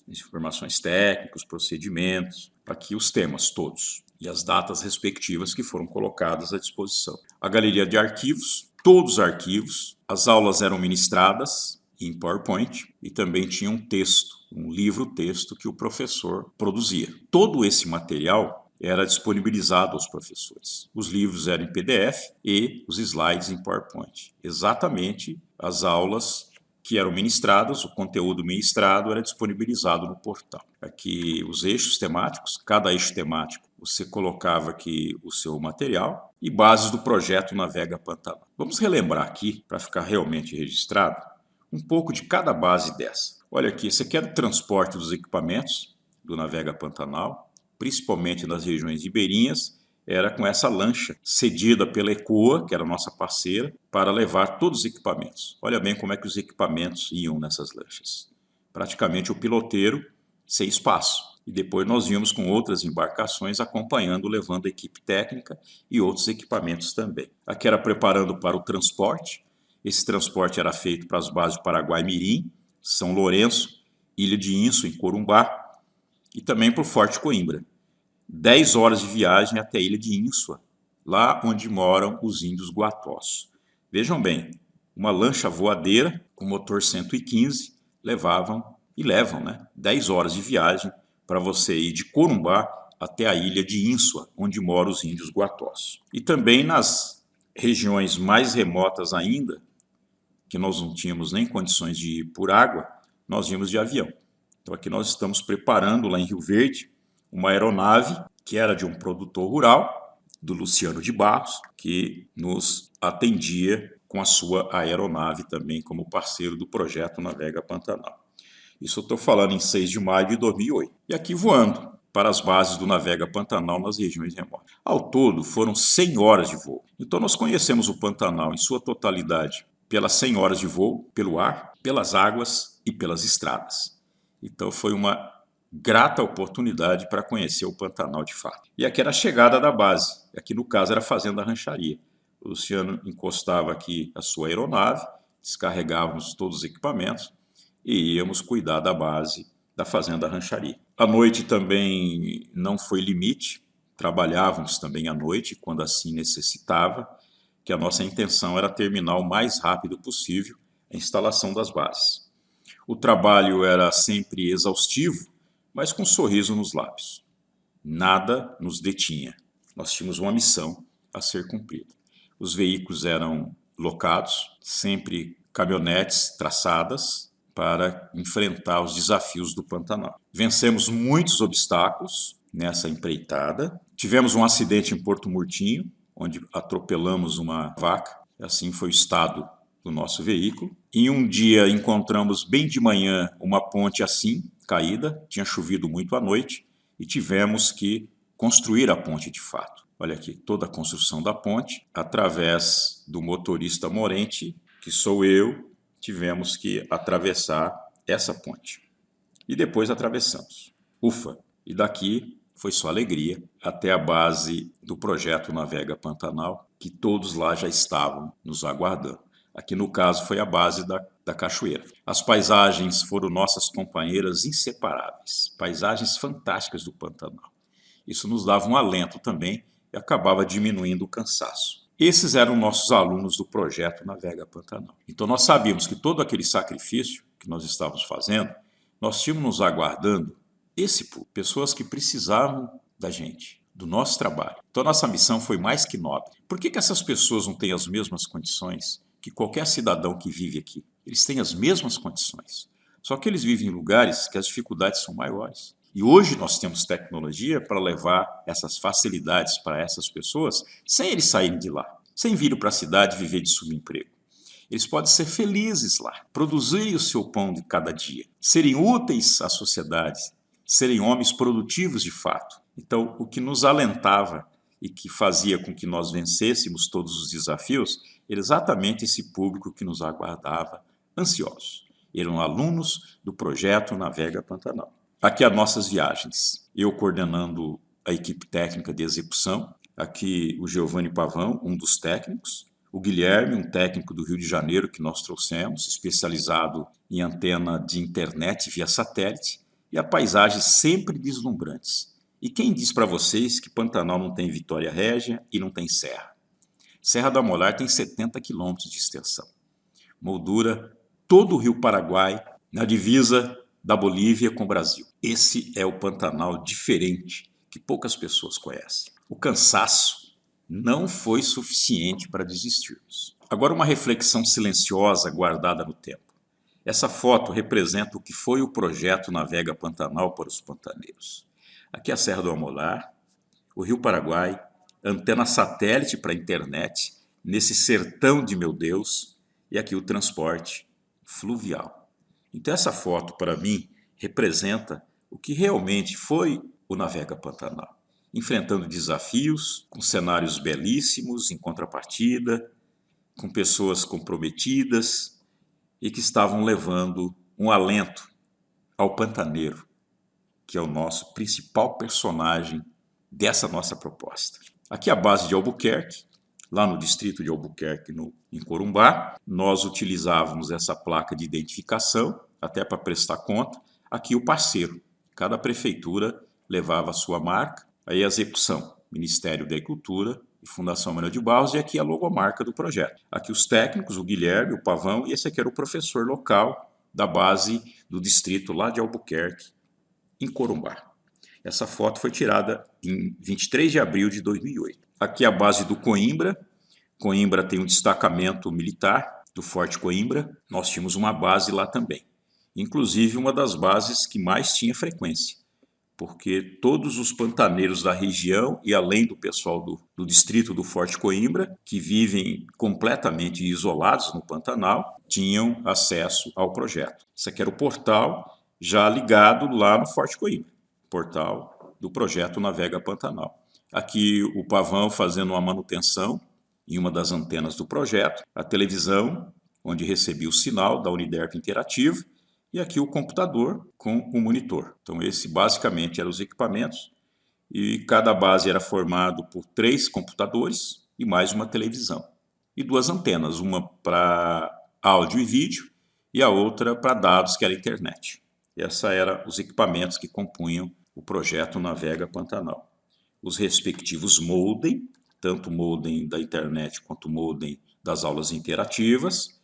Informações técnicas, procedimentos, aqui os temas todos e as datas respectivas que foram colocadas à disposição. A galeria de arquivos, todos os arquivos, as aulas eram ministradas em PowerPoint e também tinha um texto, um livro-texto que o professor produzia. Todo esse material era disponibilizado aos professores. Os livros eram em PDF e os slides em PowerPoint. Exatamente as aulas que eram ministradas, o conteúdo ministrado era disponibilizado no portal. Aqui os eixos temáticos, cada eixo temático você colocava aqui o seu material e bases do projeto Navega Pantanal. Vamos relembrar aqui, para ficar realmente registrado, um pouco de cada base dessa. Olha aqui, esse aqui é o transporte dos equipamentos do Navega Pantanal, principalmente nas regiões ribeirinhas, era com essa lancha cedida pela Ecoa, que era a nossa parceira, para levar todos os equipamentos. Olha bem como é que os equipamentos iam nessas lanchas. Praticamente o piloteiro sem espaço. E depois nós íamos com outras embarcações acompanhando, levando a equipe técnica e outros equipamentos também. Aqui era preparando para o transporte. Esse transporte era feito para as bases de Paraguai Mirim, São Lourenço, Ilha de Inço, em Corumbá, e também para o Forte Coimbra. 10 horas de viagem até a Ilha de Insua, lá onde moram os índios Guatós. Vejam bem, uma lancha voadeira com motor 115 levam 10 horas de viagem para você ir de Corumbá até a Ilha de Insua, onde moram os índios Guatós. E também nas regiões mais remotas ainda, que nós não tínhamos nem condições de ir por água, nós íamos de avião. Então aqui nós estamos preparando lá em Rio Verde uma aeronave que era de um produtor rural, do Luciano de Barros, que nos atendia com a sua aeronave também como parceiro do projeto Navega Pantanal. Isso eu estou falando em 6 de maio de 2008. E aqui voando para as bases do Navega Pantanal nas regiões remotas. Ao todo foram 100 horas de voo. Então nós conhecemos o Pantanal em sua totalidade pelas 100 horas de voo, pelo ar, pelas águas e pelas estradas. Então foi uma grata oportunidade para conhecer o Pantanal de fato. E aqui era a chegada da base. Aqui no caso era a Fazenda Rancharia. O Luciano encostava aqui a sua aeronave, descarregávamos todos os equipamentos e íamos cuidar da base da Fazenda Rancharia. A noite também não foi limite, trabalhávamos também à noite quando assim necessitava, que a nossa intenção era terminar o mais rápido possível a instalação das bases. O trabalho era sempre exaustivo, mas com um sorriso nos lábios. Nada nos detinha. Nós tínhamos uma missão a ser cumprida. Os veículos eram locados, sempre caminhonetes traçadas para enfrentar os desafios do Pantanal. Vencemos muitos obstáculos nessa empreitada. Tivemos um acidente em Porto Murtinho, onde atropelamos uma vaca. Assim foi o estado do nosso veículo. Em um dia encontramos bem de manhã uma ponte assim, caída, tinha chovido muito à noite e tivemos que construir a ponte de fato. Olha aqui, toda a construção da ponte, através do motorista Morente, que sou eu, tivemos que atravessar essa ponte. E depois atravessamos. Ufa! E daqui foi só alegria até a base do projeto Navega Pantanal, que todos lá já estavam nos aguardando. Aqui no caso foi a base da cachoeira. As paisagens foram nossas companheiras inseparáveis, paisagens fantásticas do Pantanal. Isso nos dava um alento também e acabava diminuindo o cansaço. Esses eram nossos alunos do projeto Navega Pantanal. Então nós sabíamos que todo aquele sacrifício que nós estávamos fazendo, nós tínhamos nos aguardando pessoas que precisavam da gente, do nosso trabalho. Então nossa missão foi mais que nobre. Por que essas pessoas não têm as mesmas condições que qualquer cidadão que vive aqui? Eles têm as mesmas condições. Só que eles vivem em lugares que as dificuldades são maiores. E hoje nós temos tecnologia para levar essas facilidades para essas pessoas sem eles saírem de lá, sem virem para a cidade viver de subemprego. Eles podem ser felizes lá, produzirem o seu pão de cada dia, serem úteis à sociedade, serem homens produtivos de fato. Então, o que nos alentava e que fazia com que nós vencêssemos todos os desafios era exatamente esse público que nos aguardava ansiosos. Eram alunos do projeto Navega Pantanal. Aqui as nossas viagens, eu coordenando a equipe técnica de execução, aqui o Giovanni Pavão, um dos técnicos, o Guilherme, um técnico do Rio de Janeiro que nós trouxemos, especializado em antena de internet via satélite, e a paisagem sempre deslumbrantes. E quem diz para vocês que Pantanal não tem Vitória Régia e não tem serra? Serra do Amolar tem 70 quilômetros de extensão. Moldura todo o Rio Paraguai, na divisa da Bolívia com o Brasil. Esse é o Pantanal diferente, que poucas pessoas conhecem. O cansaço não foi suficiente para desistirmos. Agora uma reflexão silenciosa guardada no tempo. Essa foto representa o que foi o projeto Navega Pantanal para os pantaneiros. Aqui a Serra do Amolar, o Rio Paraguai, antena satélite para a internet, nesse sertão de meu Deus, e aqui o transporte fluvial. Então essa foto, para mim, representa o que realmente foi o Navega Pantanal. Enfrentando desafios, com cenários belíssimos em contrapartida, com pessoas comprometidas e que estavam levando um alento ao pantaneiro, que é o nosso principal personagem dessa nossa proposta. Aqui a base de Albuquerque, lá no distrito de Albuquerque, em Corumbá, nós utilizávamos essa placa de identificação, até para prestar conta. Aqui o parceiro, cada prefeitura levava a sua marca, aí a execução, Ministério da Agricultura e Fundação Manuel de Barros, e aqui a logomarca do projeto. Aqui os técnicos, o Guilherme, o Pavão, e esse aqui era o professor local da base do distrito lá de Albuquerque, em Corumbá. Essa foto foi tirada em 23 de abril de 2008. Aqui a base do Coimbra. Coimbra tem um destacamento militar do Forte Coimbra. Nós tínhamos uma base lá também. Inclusive uma das bases que mais tinha frequência, porque todos os pantaneiros da região e além do pessoal do distrito do Forte Coimbra, que vivem completamente isolados no Pantanal, tinham acesso ao projeto. Esse aqui era o portal já ligado lá no Forte Coimbra, portal do projeto Navega Pantanal. Aqui o Pavão fazendo uma manutenção em uma das antenas do projeto, a televisão, onde recebia o sinal da Uniderp Interativo, e aqui o computador com o monitor. Então esse basicamente eram os equipamentos, e cada base era formado por 3 computadores e mais uma televisão. E 2 antenas, uma para áudio e vídeo e a outra para dados, que era a internet. Esses eram os equipamentos que compunham o projeto Navega Pantanal. Os respectivos modem, tanto o modem da internet quanto o modem das aulas interativas,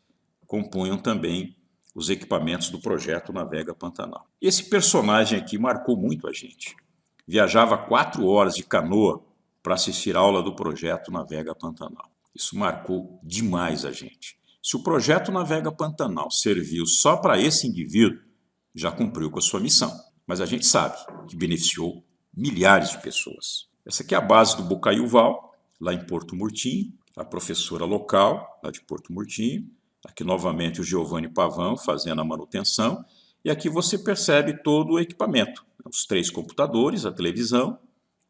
compunham também os equipamentos do projeto Navega Pantanal. Esse personagem aqui marcou muito a gente. Viajava 4 horas de canoa para assistir a aula do projeto Navega Pantanal. Isso marcou demais a gente. Se o projeto Navega Pantanal serviu só para esse indivíduo, já cumpriu com a sua missão. Mas a gente sabe que beneficiou milhares de pessoas. Essa aqui é a base do Bocaiúval, lá em Porto Murtinho, a professora local, lá de Porto Murtinho. Aqui novamente o Giovanni Pavão fazendo a manutenção. E aqui você percebe todo o equipamento. Os 3 computadores, a televisão,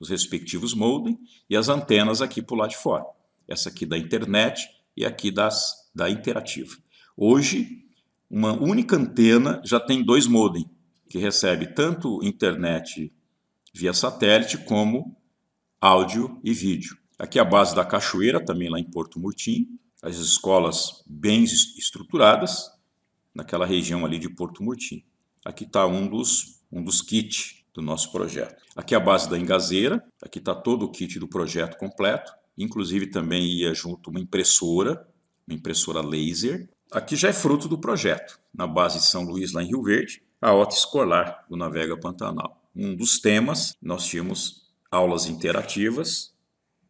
os respectivos modem e as antenas aqui por lá de fora. Essa aqui da internet e aqui da interativa. Hoje, uma única antena já tem 2 modem, que recebe tanto internet via satélite como áudio e vídeo. Aqui a base da Cachoeira, também lá em Porto Murtinho, as escolas bem estruturadas, naquela região ali de Porto Murtinho. Aqui está um dos kits do nosso projeto. Aqui a base da Engazeira, aqui está todo o kit do projeto completo, inclusive também ia junto uma impressora laser. Aqui já é fruto do projeto, na base de São Luís, lá em Rio Verde, a horta escolar do Navega Pantanal. Um dos temas, nós tínhamos aulas interativas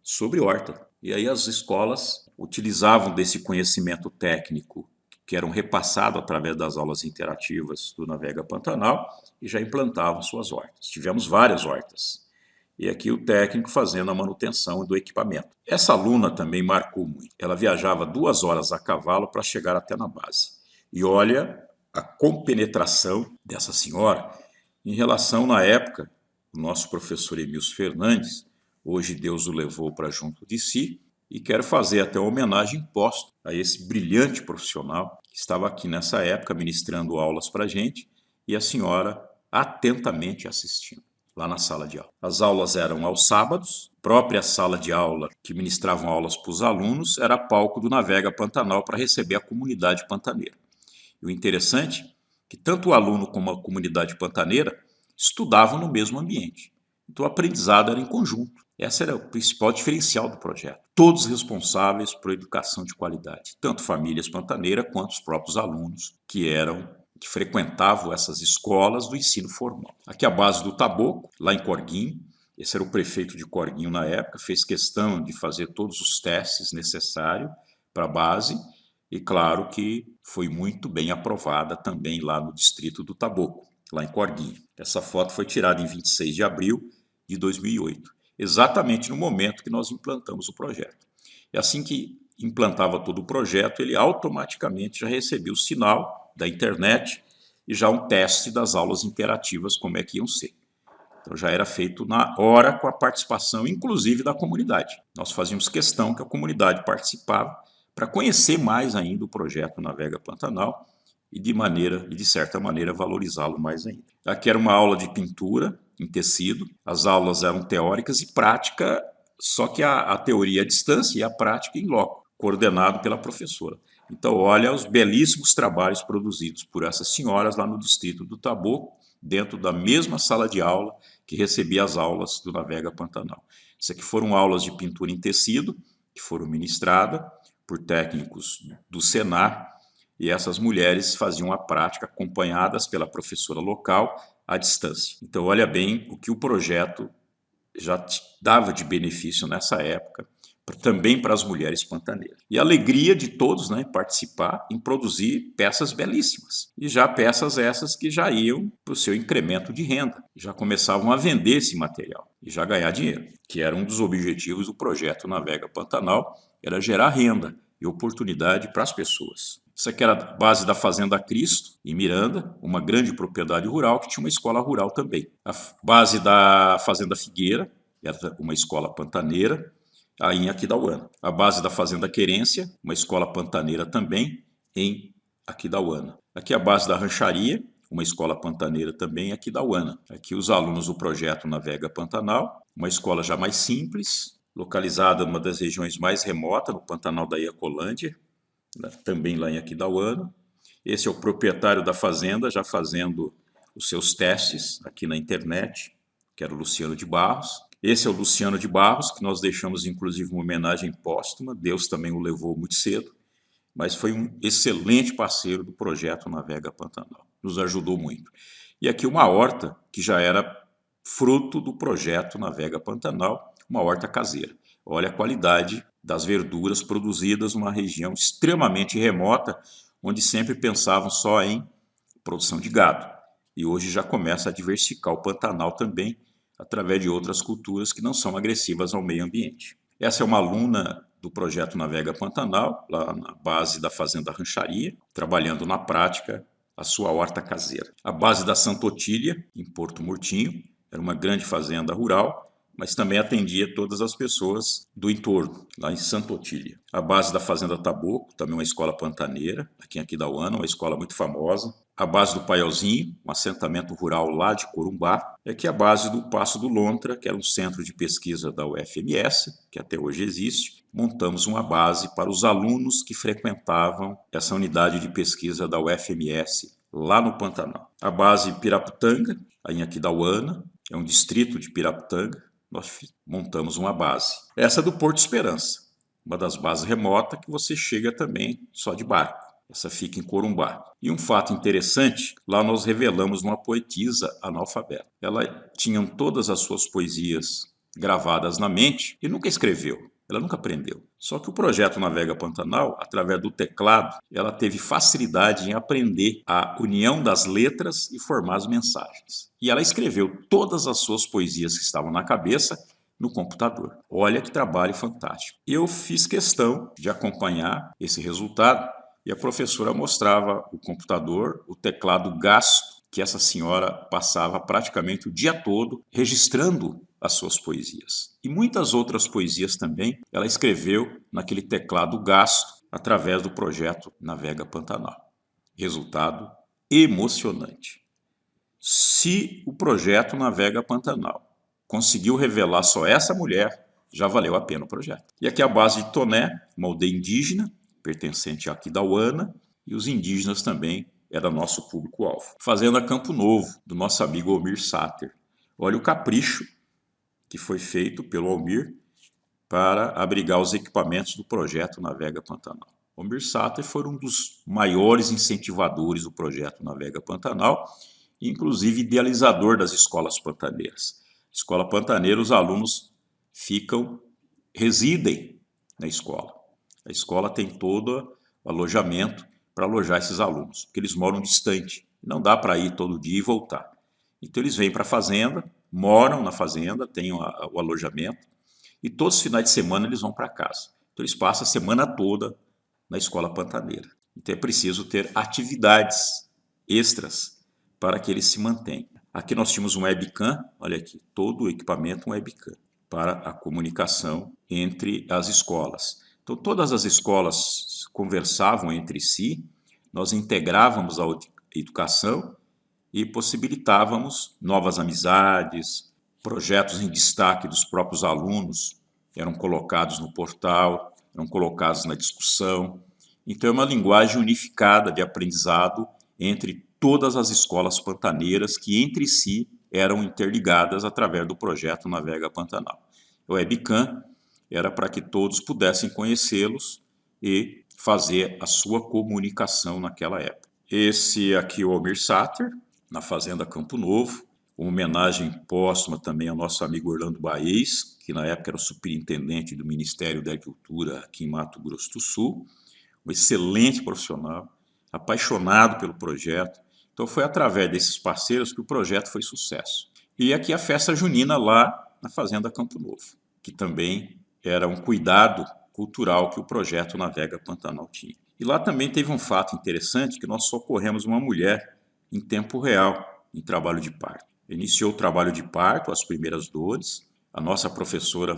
sobre horta. E aí as escolas utilizavam desse conhecimento técnico que eram repassados através das aulas interativas do Navega Pantanal e já implantavam suas hortas. Tivemos várias hortas. E aqui o técnico fazendo a manutenção do equipamento. Essa aluna também marcou muito. Ela viajava 2 horas a cavalo para chegar até na base. E olha a compenetração dessa senhora em relação, na época, o nosso professor Emílio Fernandes, hoje Deus o levou para junto de si, e quero fazer até uma homenagem póstuma a esse brilhante profissional que estava aqui nessa época ministrando aulas para a gente e a senhora atentamente assistindo lá na sala de aula. As aulas eram aos sábados, própria sala de aula que ministravam aulas para os alunos era palco do Navega Pantanal para receber a comunidade pantaneira. E o interessante é que tanto o aluno como a comunidade pantaneira estudavam no mesmo ambiente. Então o aprendizado era em conjunto. Esse era o principal diferencial do projeto. Todos responsáveis por educação de qualidade, tanto famílias pantaneiras quanto os próprios alunos que frequentavam essas escolas do ensino formal. Aqui a base do Taboco, lá em Corguinho. Esse era o prefeito de Corguinho na época, fez questão de fazer todos os testes necessários para a base e claro que foi muito bem aprovada também lá no distrito do Taboco, lá em Corguinho. Essa foto foi tirada em 26 de abril de 2008. Exatamente no momento que nós implantamos o projeto. E assim que implantava todo o projeto, ele automaticamente já recebia o sinal da internet e já um teste das aulas interativas, como é que iam ser. Então já era feito na hora com a participação, inclusive, da comunidade. Nós fazíamos questão que a comunidade participasse para conhecer mais ainda o projeto Navega Pantanal e de certa maneira, valorizá-lo mais ainda. Aqui era uma aula de pintura em tecido, as aulas eram teóricas e prática, só que a teoria à distância e a prática em loco, coordenado pela professora. Então, olha os belíssimos trabalhos produzidos por essas senhoras lá no distrito do Taboco, dentro da mesma sala de aula que recebia as aulas do Navega Pantanal. Isso aqui foram aulas de pintura em tecido, que foram ministradas por técnicos do Senar, e essas mulheres faziam a prática acompanhadas pela professora local à distância. Então, olha bem o que o projeto já dava de benefício nessa época, também para as mulheres pantaneiras. E a alegria de todos, né, participar em produzir peças belíssimas. E já peças essas que já iam para o seu incremento de renda. Já começavam a vender esse material e já ganhar dinheiro, que era um dos objetivos do projeto Navega Pantanal, era gerar renda e oportunidade para as pessoas. Isso aqui era a base da Fazenda Cristo, em Miranda, uma grande propriedade rural que tinha uma escola rural também. A base da Fazenda Figueira, era uma escola pantaneira, aí em Aquidauana. A base da Fazenda Querência, uma escola pantaneira também, em Aquidauana. Aqui a base da Rancharia, uma escola pantaneira também em Aquidauana. Aqui os alunos do projeto Navega Pantanal, uma escola já mais simples, localizada numa das regiões mais remotas, no Pantanal da Iacolândia, também lá em Aquidauana. Esse é o proprietário da fazenda, já fazendo os seus testes aqui na internet, que era o Luciano de Barros. Esse é o Luciano de Barros, que nós deixamos inclusive uma homenagem póstuma, Deus também o levou muito cedo, mas foi um excelente parceiro do projeto Navega Pantanal, nos ajudou muito. E aqui uma horta que já era fruto do projeto Navega Pantanal, uma horta caseira. Olha a qualidade das verduras produzidas numa região extremamente remota, onde sempre pensavam só em produção de gado. E hoje já começa a diversificar o Pantanal também, através de outras culturas que não são agressivas ao meio ambiente. Essa é uma aluna do projeto Navega Pantanal, lá na base da Fazenda Rancharia, trabalhando na prática a sua horta caseira. A base da Santa Otília, em Porto Murtinho, era uma grande fazenda rural, mas também atendia todas as pessoas do entorno, lá em Santa Otília. A base da Fazenda Taboco, também uma escola pantaneira, aqui em Aquidauana, uma escola muito famosa. A base do Paiolzinho, um assentamento rural lá de Corumbá. E aqui a base do Passo do Lontra, que era um centro de pesquisa da UFMS, que até hoje existe. Montamos uma base para os alunos que frequentavam essa unidade de pesquisa da UFMS lá no Pantanal. A base Piraputanga, aí em Aquidauana, é um distrito de Piraputanga. Nós montamos uma base. Essa é do Porto Esperança, uma das bases remotas que você chega também só de barco. Essa fica em Corumbá. E um fato interessante, lá nós revelamos uma poetisa analfabeta. Ela tinha todas as suas poesias gravadas na mente e nunca escreveu. Ela nunca aprendeu. Só que o projeto Navega Pantanal, através do teclado, ela teve facilidade em aprender a união das letras e formar as mensagens. E ela escreveu todas as suas poesias que estavam na cabeça no computador. Olha que trabalho fantástico. Eu fiz questão de acompanhar esse resultado e a professora mostrava o computador, o teclado gasto, que essa senhora passava praticamente o dia todo registrando as suas poesias. E muitas outras poesias também ela escreveu naquele teclado gasto através do projeto Navega Pantanal. Resultado emocionante. Se o projeto Navega Pantanal conseguiu revelar só essa mulher, já valeu a pena o projeto. E aqui a base de Toné, uma aldeia indígena, pertencente a Aquidauana, e os indígenas também era nosso público-alvo. Fazenda Campo Novo, do nosso amigo Almir Sater. Olha o capricho que foi feito pelo Almir para abrigar os equipamentos do projeto Navega Pantanal. Almir Sater foi um dos maiores incentivadores do projeto Navega Pantanal, inclusive idealizador das escolas pantaneiras. Escola pantaneira, os alunos residem na escola. A escola tem todo o alojamento para alojar esses alunos, porque eles moram distante. Não dá para ir todo dia e voltar. Então eles vêm para a fazenda, moram na fazenda, têm o alojamento, e todos os finais de semana eles vão para casa. Então eles passam a semana toda na escola pantaneira. Então é preciso ter atividades extras para que eles se mantenham. Aqui nós tínhamos um webcam, olha aqui, todo o equipamento um webcam, para a comunicação entre as escolas. Então todas as escolas conversavam entre si, nós integrávamos a educação e possibilitávamos novas amizades, projetos em destaque dos próprios alunos eram colocados no portal, eram colocados na discussão. Então é uma linguagem unificada de aprendizado entre todas as escolas pantaneiras que entre si eram interligadas através do projeto Navega Pantanal. O webcam era para que todos pudessem conhecê-los e fazer a sua comunicação naquela época. Esse aqui é o Almir Sater, na Fazenda Campo Novo, uma homenagem póstuma também ao nosso amigo Orlando Baez, que na época era o superintendente do Ministério da Agricultura aqui em Mato Grosso do Sul, um excelente profissional, apaixonado pelo projeto. Então foi através desses parceiros que o projeto foi sucesso. E aqui a festa junina lá na Fazenda Campo Novo, que também era um cuidado cultural que o projeto Navega Pantanal tinha. E lá também teve um fato interessante, que nós socorremos uma mulher em tempo real, em trabalho de parto. Iniciou o trabalho de parto, as primeiras dores. A nossa professora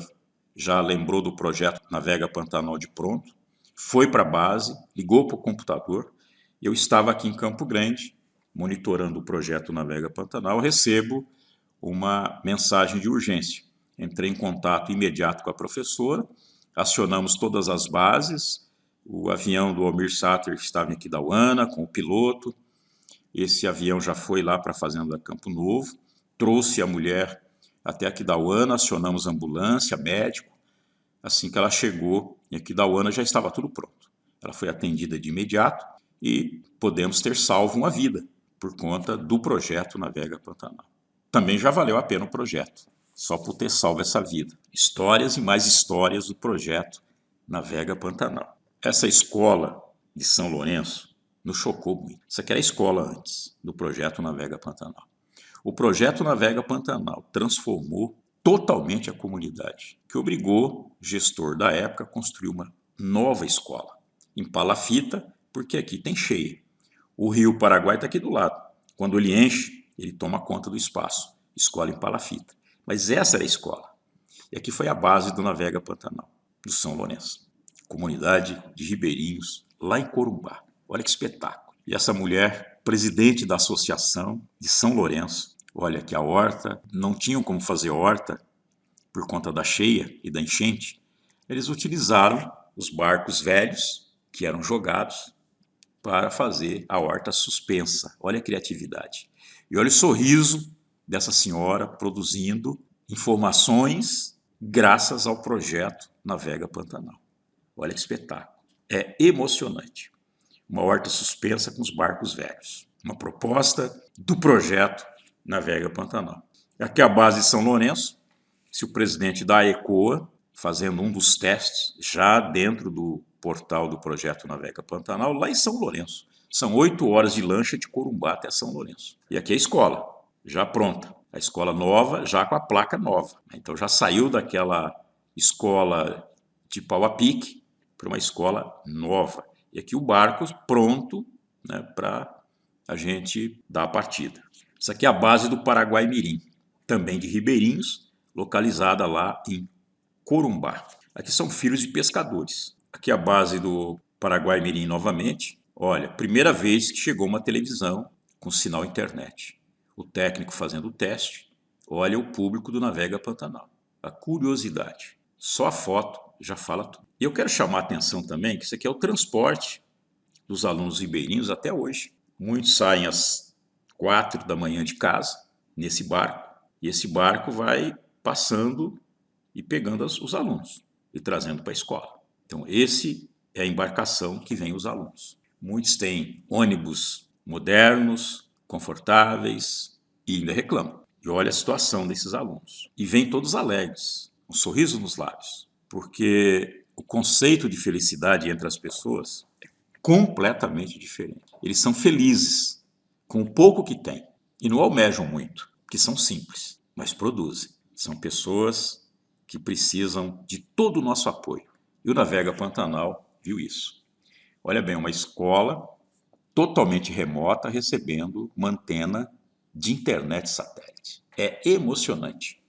já lembrou do projeto Navega Pantanal de pronto, foi para a base, ligou para o computador. Eu estava aqui em Campo Grande, monitorando o projeto Navega Pantanal, recebo uma mensagem de urgência. Entrei em contato imediato com a professora, acionamos todas as bases, o avião do Almir Sater estava em Aquidauana, com o piloto. Esse avião já foi lá para a Fazenda Campo Novo, trouxe a mulher até Aquidauana, acionamos ambulância, médico. Assim que ela chegou em Aquidauana, já estava tudo pronto. Ela foi atendida de imediato e podemos ter salvo uma vida por conta do projeto Navega Pantanal. Também já valeu a pena o projeto, só por ter salvo essa vida. Histórias e mais histórias do projeto Navega Pantanal. Essa escola de São Lourenço nos chocou muito. Isso aqui era a escola antes do projeto Navega Pantanal. O projeto Navega Pantanal transformou totalmente a comunidade, que obrigou o gestor da época a construir uma nova escola, em Palafita, porque aqui tem cheia. O rio Paraguai está aqui do lado. Quando ele enche, ele toma conta do espaço. Escola em Palafita. Mas essa era a escola. E aqui foi a base do Navega Pantanal, do São Lourenço. Comunidade de ribeirinhos, lá em Corumbá. Olha que espetáculo. E essa mulher, presidente da Associação de São Lourenço, olha que a horta, não tinham como fazer horta por conta da cheia e da enchente. Eles utilizaram os barcos velhos que eram jogados para fazer a horta suspensa. Olha a criatividade. E olha o sorriso dessa senhora produzindo informações graças ao projeto Navega Pantanal. Olha que espetáculo. É emocionante. Uma horta suspensa com os barcos velhos. Uma proposta do projeto Navega Pantanal. Aqui a base de São Lourenço, se o presidente da ECOA, fazendo um dos testes, já dentro do portal do projeto Navega Pantanal, lá em São Lourenço. São 8 horas de lancha de Corumbá até São Lourenço. E aqui é a escola, já pronta. A escola nova, já com a placa nova. Então já saiu daquela escola de pau a pique para uma escola nova. E aqui o barco pronto, né, para a gente dar a partida. Isso aqui é a base do Paraguai Mirim, também de ribeirinhos, localizada lá em Corumbá. Aqui são filhos de pescadores. Aqui a base do Paraguai Mirim novamente. Olha, primeira vez que chegou uma televisão com sinal internet. O técnico fazendo o teste. Olha o público do Navega Pantanal. A curiosidade. Só a foto já fala tudo. E eu quero chamar a atenção também que isso aqui é o transporte dos alunos ribeirinhos até hoje. Muitos saem às 4 da manhã de casa, nesse barco. E esse barco vai passando e pegando os alunos e trazendo para a escola. Então, esse é a embarcação que vem os alunos. Muitos têm ônibus modernos, confortáveis e ainda reclamam. E olha a situação desses alunos. E vêm todos alegres, um sorriso nos lábios, porque o conceito de felicidade entre as pessoas é completamente diferente. Eles são felizes com o pouco que têm e não almejam muito, que são simples, mas produzem. São pessoas que precisam de todo o nosso apoio. E o Navega Pantanal viu isso. Olha bem, uma escola totalmente remota recebendo uma antena de internet satélite. É emocionante.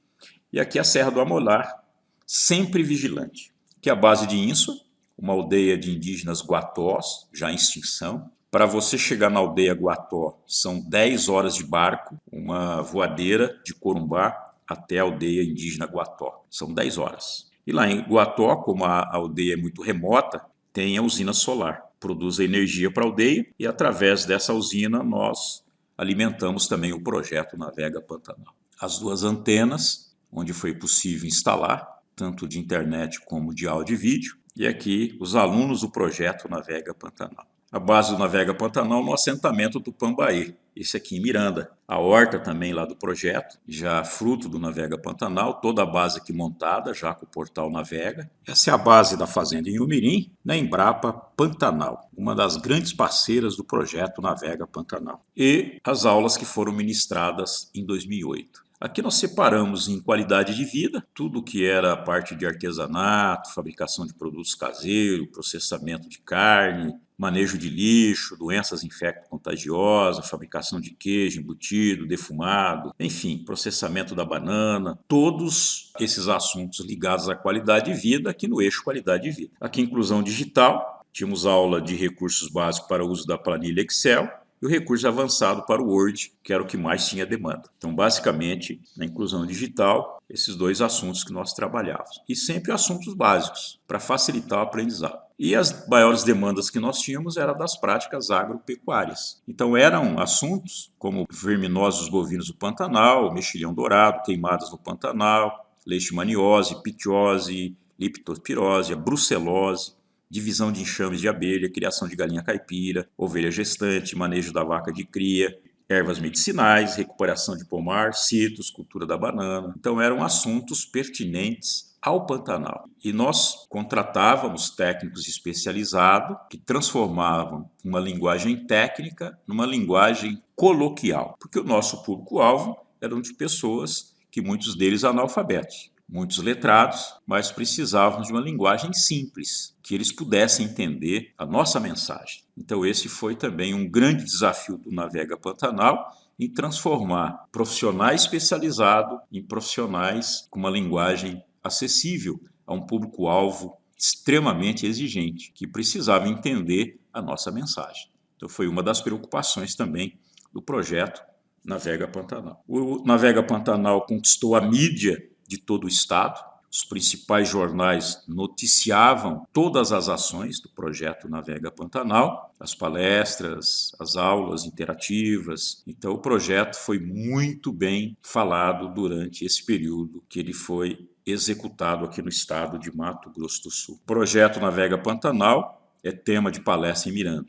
E aqui a Serra do Amolar, sempre vigilante, que é a base de Insua, uma aldeia de indígenas guatós, já em extinção. Para você chegar na aldeia Guató, são 10 horas de barco, uma voadeira de Corumbá até a aldeia indígena Guató. São 10 horas. E lá em Guató, como a aldeia é muito remota, tem a usina solar. Produz a energia para a aldeia e através dessa usina nós alimentamos também o projeto Navega Pantanal. As 2 antenas, onde foi possível instalar, tanto de internet como de áudio e vídeo, e aqui os alunos do projeto Navega Pantanal. A base do Navega Pantanal no assentamento do Pambaê, esse aqui em Miranda. A horta também lá do projeto, já fruto do Navega Pantanal, toda a base aqui montada, já com o portal Navega. Essa é a base da fazenda em Umirim, na Embrapa Pantanal, uma das grandes parceiras do projeto Navega Pantanal. E as aulas que foram ministradas em 2008. Aqui nós separamos em qualidade de vida, tudo que era a parte de artesanato, fabricação de produtos caseiros, processamento de carne, manejo de lixo, doenças infecto-contagiosas, fabricação de queijo, embutido, defumado, enfim, processamento da banana, todos esses assuntos ligados à qualidade de vida aqui no eixo qualidade de vida. Aqui inclusão digital, tínhamos aula de recursos básicos para o uso da planilha Excel, e o recurso avançado para o Word, que era o que mais tinha demanda. Então, basicamente, na inclusão digital, esses 2 assuntos que nós trabalhávamos. E sempre assuntos básicos, para facilitar o aprendizado. E as maiores demandas que nós tínhamos eram das práticas agropecuárias. Então, eram assuntos como verminosos bovinos do Pantanal, mexilhão dourado, queimadas no Pantanal, leishmaniose, pitiose, leptospirose, brucelose, divisão de enxames de abelha, criação de galinha caipira, ovelha gestante, manejo da vaca de cria, ervas medicinais, recuperação de pomar, citros, cultura da banana. Então eram assuntos pertinentes ao Pantanal. E nós contratávamos técnicos especializados que transformavam uma linguagem técnica numa linguagem coloquial, porque o nosso público-alvo eram de pessoas que muitos deles analfabetos. Muitos letrados, mas precisavam de uma linguagem simples, que eles pudessem entender a nossa mensagem. Então esse foi também um grande desafio do Navega Pantanal, em transformar profissionais especializados em profissionais com uma linguagem acessível a um público-alvo extremamente exigente, que precisava entender a nossa mensagem. Então foi uma das preocupações também do projeto Navega Pantanal. O Navega Pantanal conquistou a mídia de todo o estado. Os principais jornais noticiavam todas as ações do projeto Navega Pantanal, as palestras, as aulas interativas. Então o projeto foi muito bem falado durante esse período que ele foi executado aqui no estado de Mato Grosso do Sul. O projeto Navega Pantanal é tema de palestra em Miranda.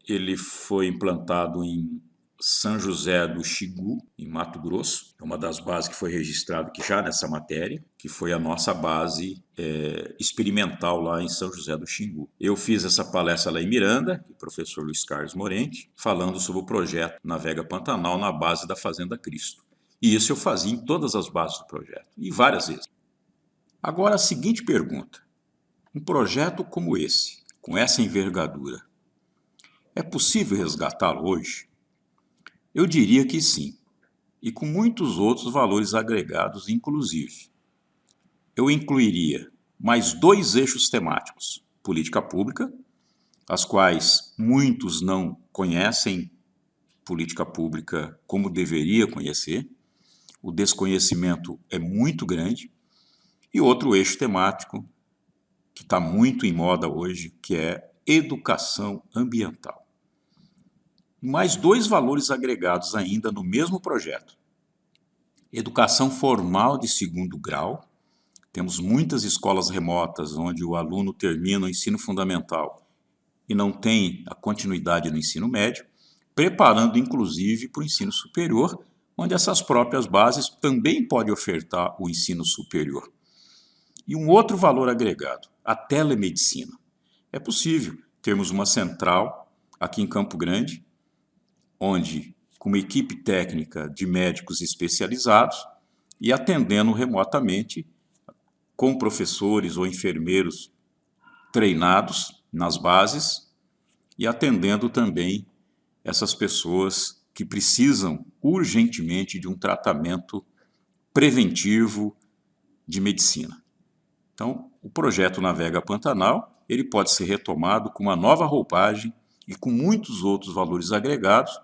Ele foi implantado em São José do Xingu, em Mato Grosso. É uma das bases que foi registrada aqui já nessa matéria, que foi a nossa base experimental lá em São José do Xingu. Eu fiz essa palestra lá em Miranda, com o professor Luiz Carlos Morente, falando sobre o projeto Navega Pantanal na base da Fazenda Cristo. E isso eu fazia em todas as bases do projeto, e várias vezes. Agora a seguinte pergunta: um projeto como esse, com essa envergadura, é possível resgatá-lo hoje? Eu diria que sim, e com muitos outros valores agregados, inclusive. Eu incluiria mais 2 eixos temáticos: política pública, as quais muitos não conhecem política pública como deveria conhecer, o desconhecimento é muito grande, e outro eixo temático que está muito em moda hoje, que é educação ambiental. Mais 2 valores agregados ainda no mesmo projeto: educação formal de 2º grau. Temos muitas escolas remotas onde o aluno termina o ensino fundamental e não tem a continuidade no ensino médio, preparando inclusive para o ensino superior, onde essas próprias bases também podem ofertar o ensino superior. E um outro valor agregado: a telemedicina. É possível termos uma central aqui em Campo Grande, onde, com uma equipe técnica de médicos especializados e atendendo remotamente, com professores ou enfermeiros treinados nas bases e atendendo também essas pessoas que precisam urgentemente de um tratamento preventivo de medicina. Então, o projeto Navega Pantanal, ele pode ser retomado com uma nova roupagem e com muitos outros valores agregados,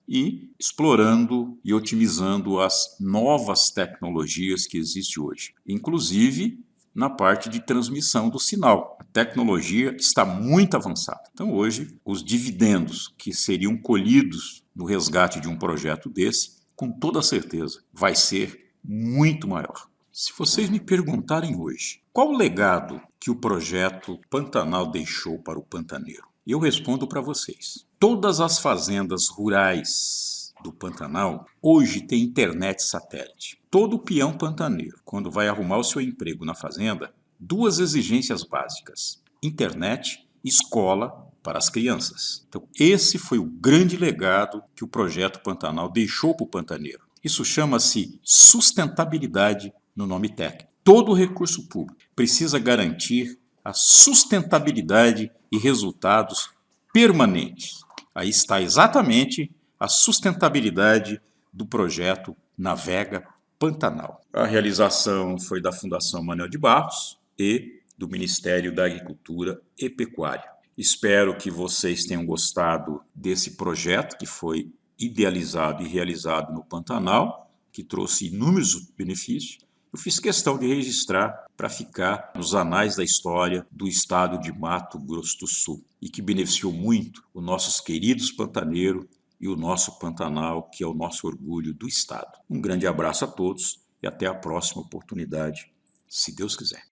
e explorando e otimizando as novas tecnologias que existem hoje, inclusive na parte de transmissão do sinal. A tecnologia está muito avançada. Então hoje, os dividendos que seriam colhidos no resgate de um projeto desse, com toda certeza, vai ser muito maior. Se vocês me perguntarem hoje, qual o legado que o projeto Pantanal deixou para o pantaneiro? Eu respondo para vocês. Todas as fazendas rurais do Pantanal hoje têm internet satélite. Todo peão pantaneiro, quando vai arrumar o seu emprego na fazenda, 2 exigências básicas: internet e escola para as crianças. Então, esse foi o grande legado que o projeto Pantanal deixou para o pantaneiro. Isso chama-se sustentabilidade no nome técnico. Todo recurso público precisa garantir a sustentabilidade e resultados permanentes. Aí está exatamente a sustentabilidade do projeto Navega Pantanal. A realização foi da Fundação Manuel de Barros e do Ministério da Agricultura e Pecuária. Espero que vocês tenham gostado desse projeto que foi idealizado e realizado no Pantanal, que trouxe inúmeros benefícios. Eu fiz questão de registrar para ficar nos anais da história do estado de Mato Grosso do Sul e que beneficiou muito os nossos queridos pantaneiros e o nosso Pantanal, que é o nosso orgulho do estado. Um grande abraço a todos e até a próxima oportunidade, se Deus quiser.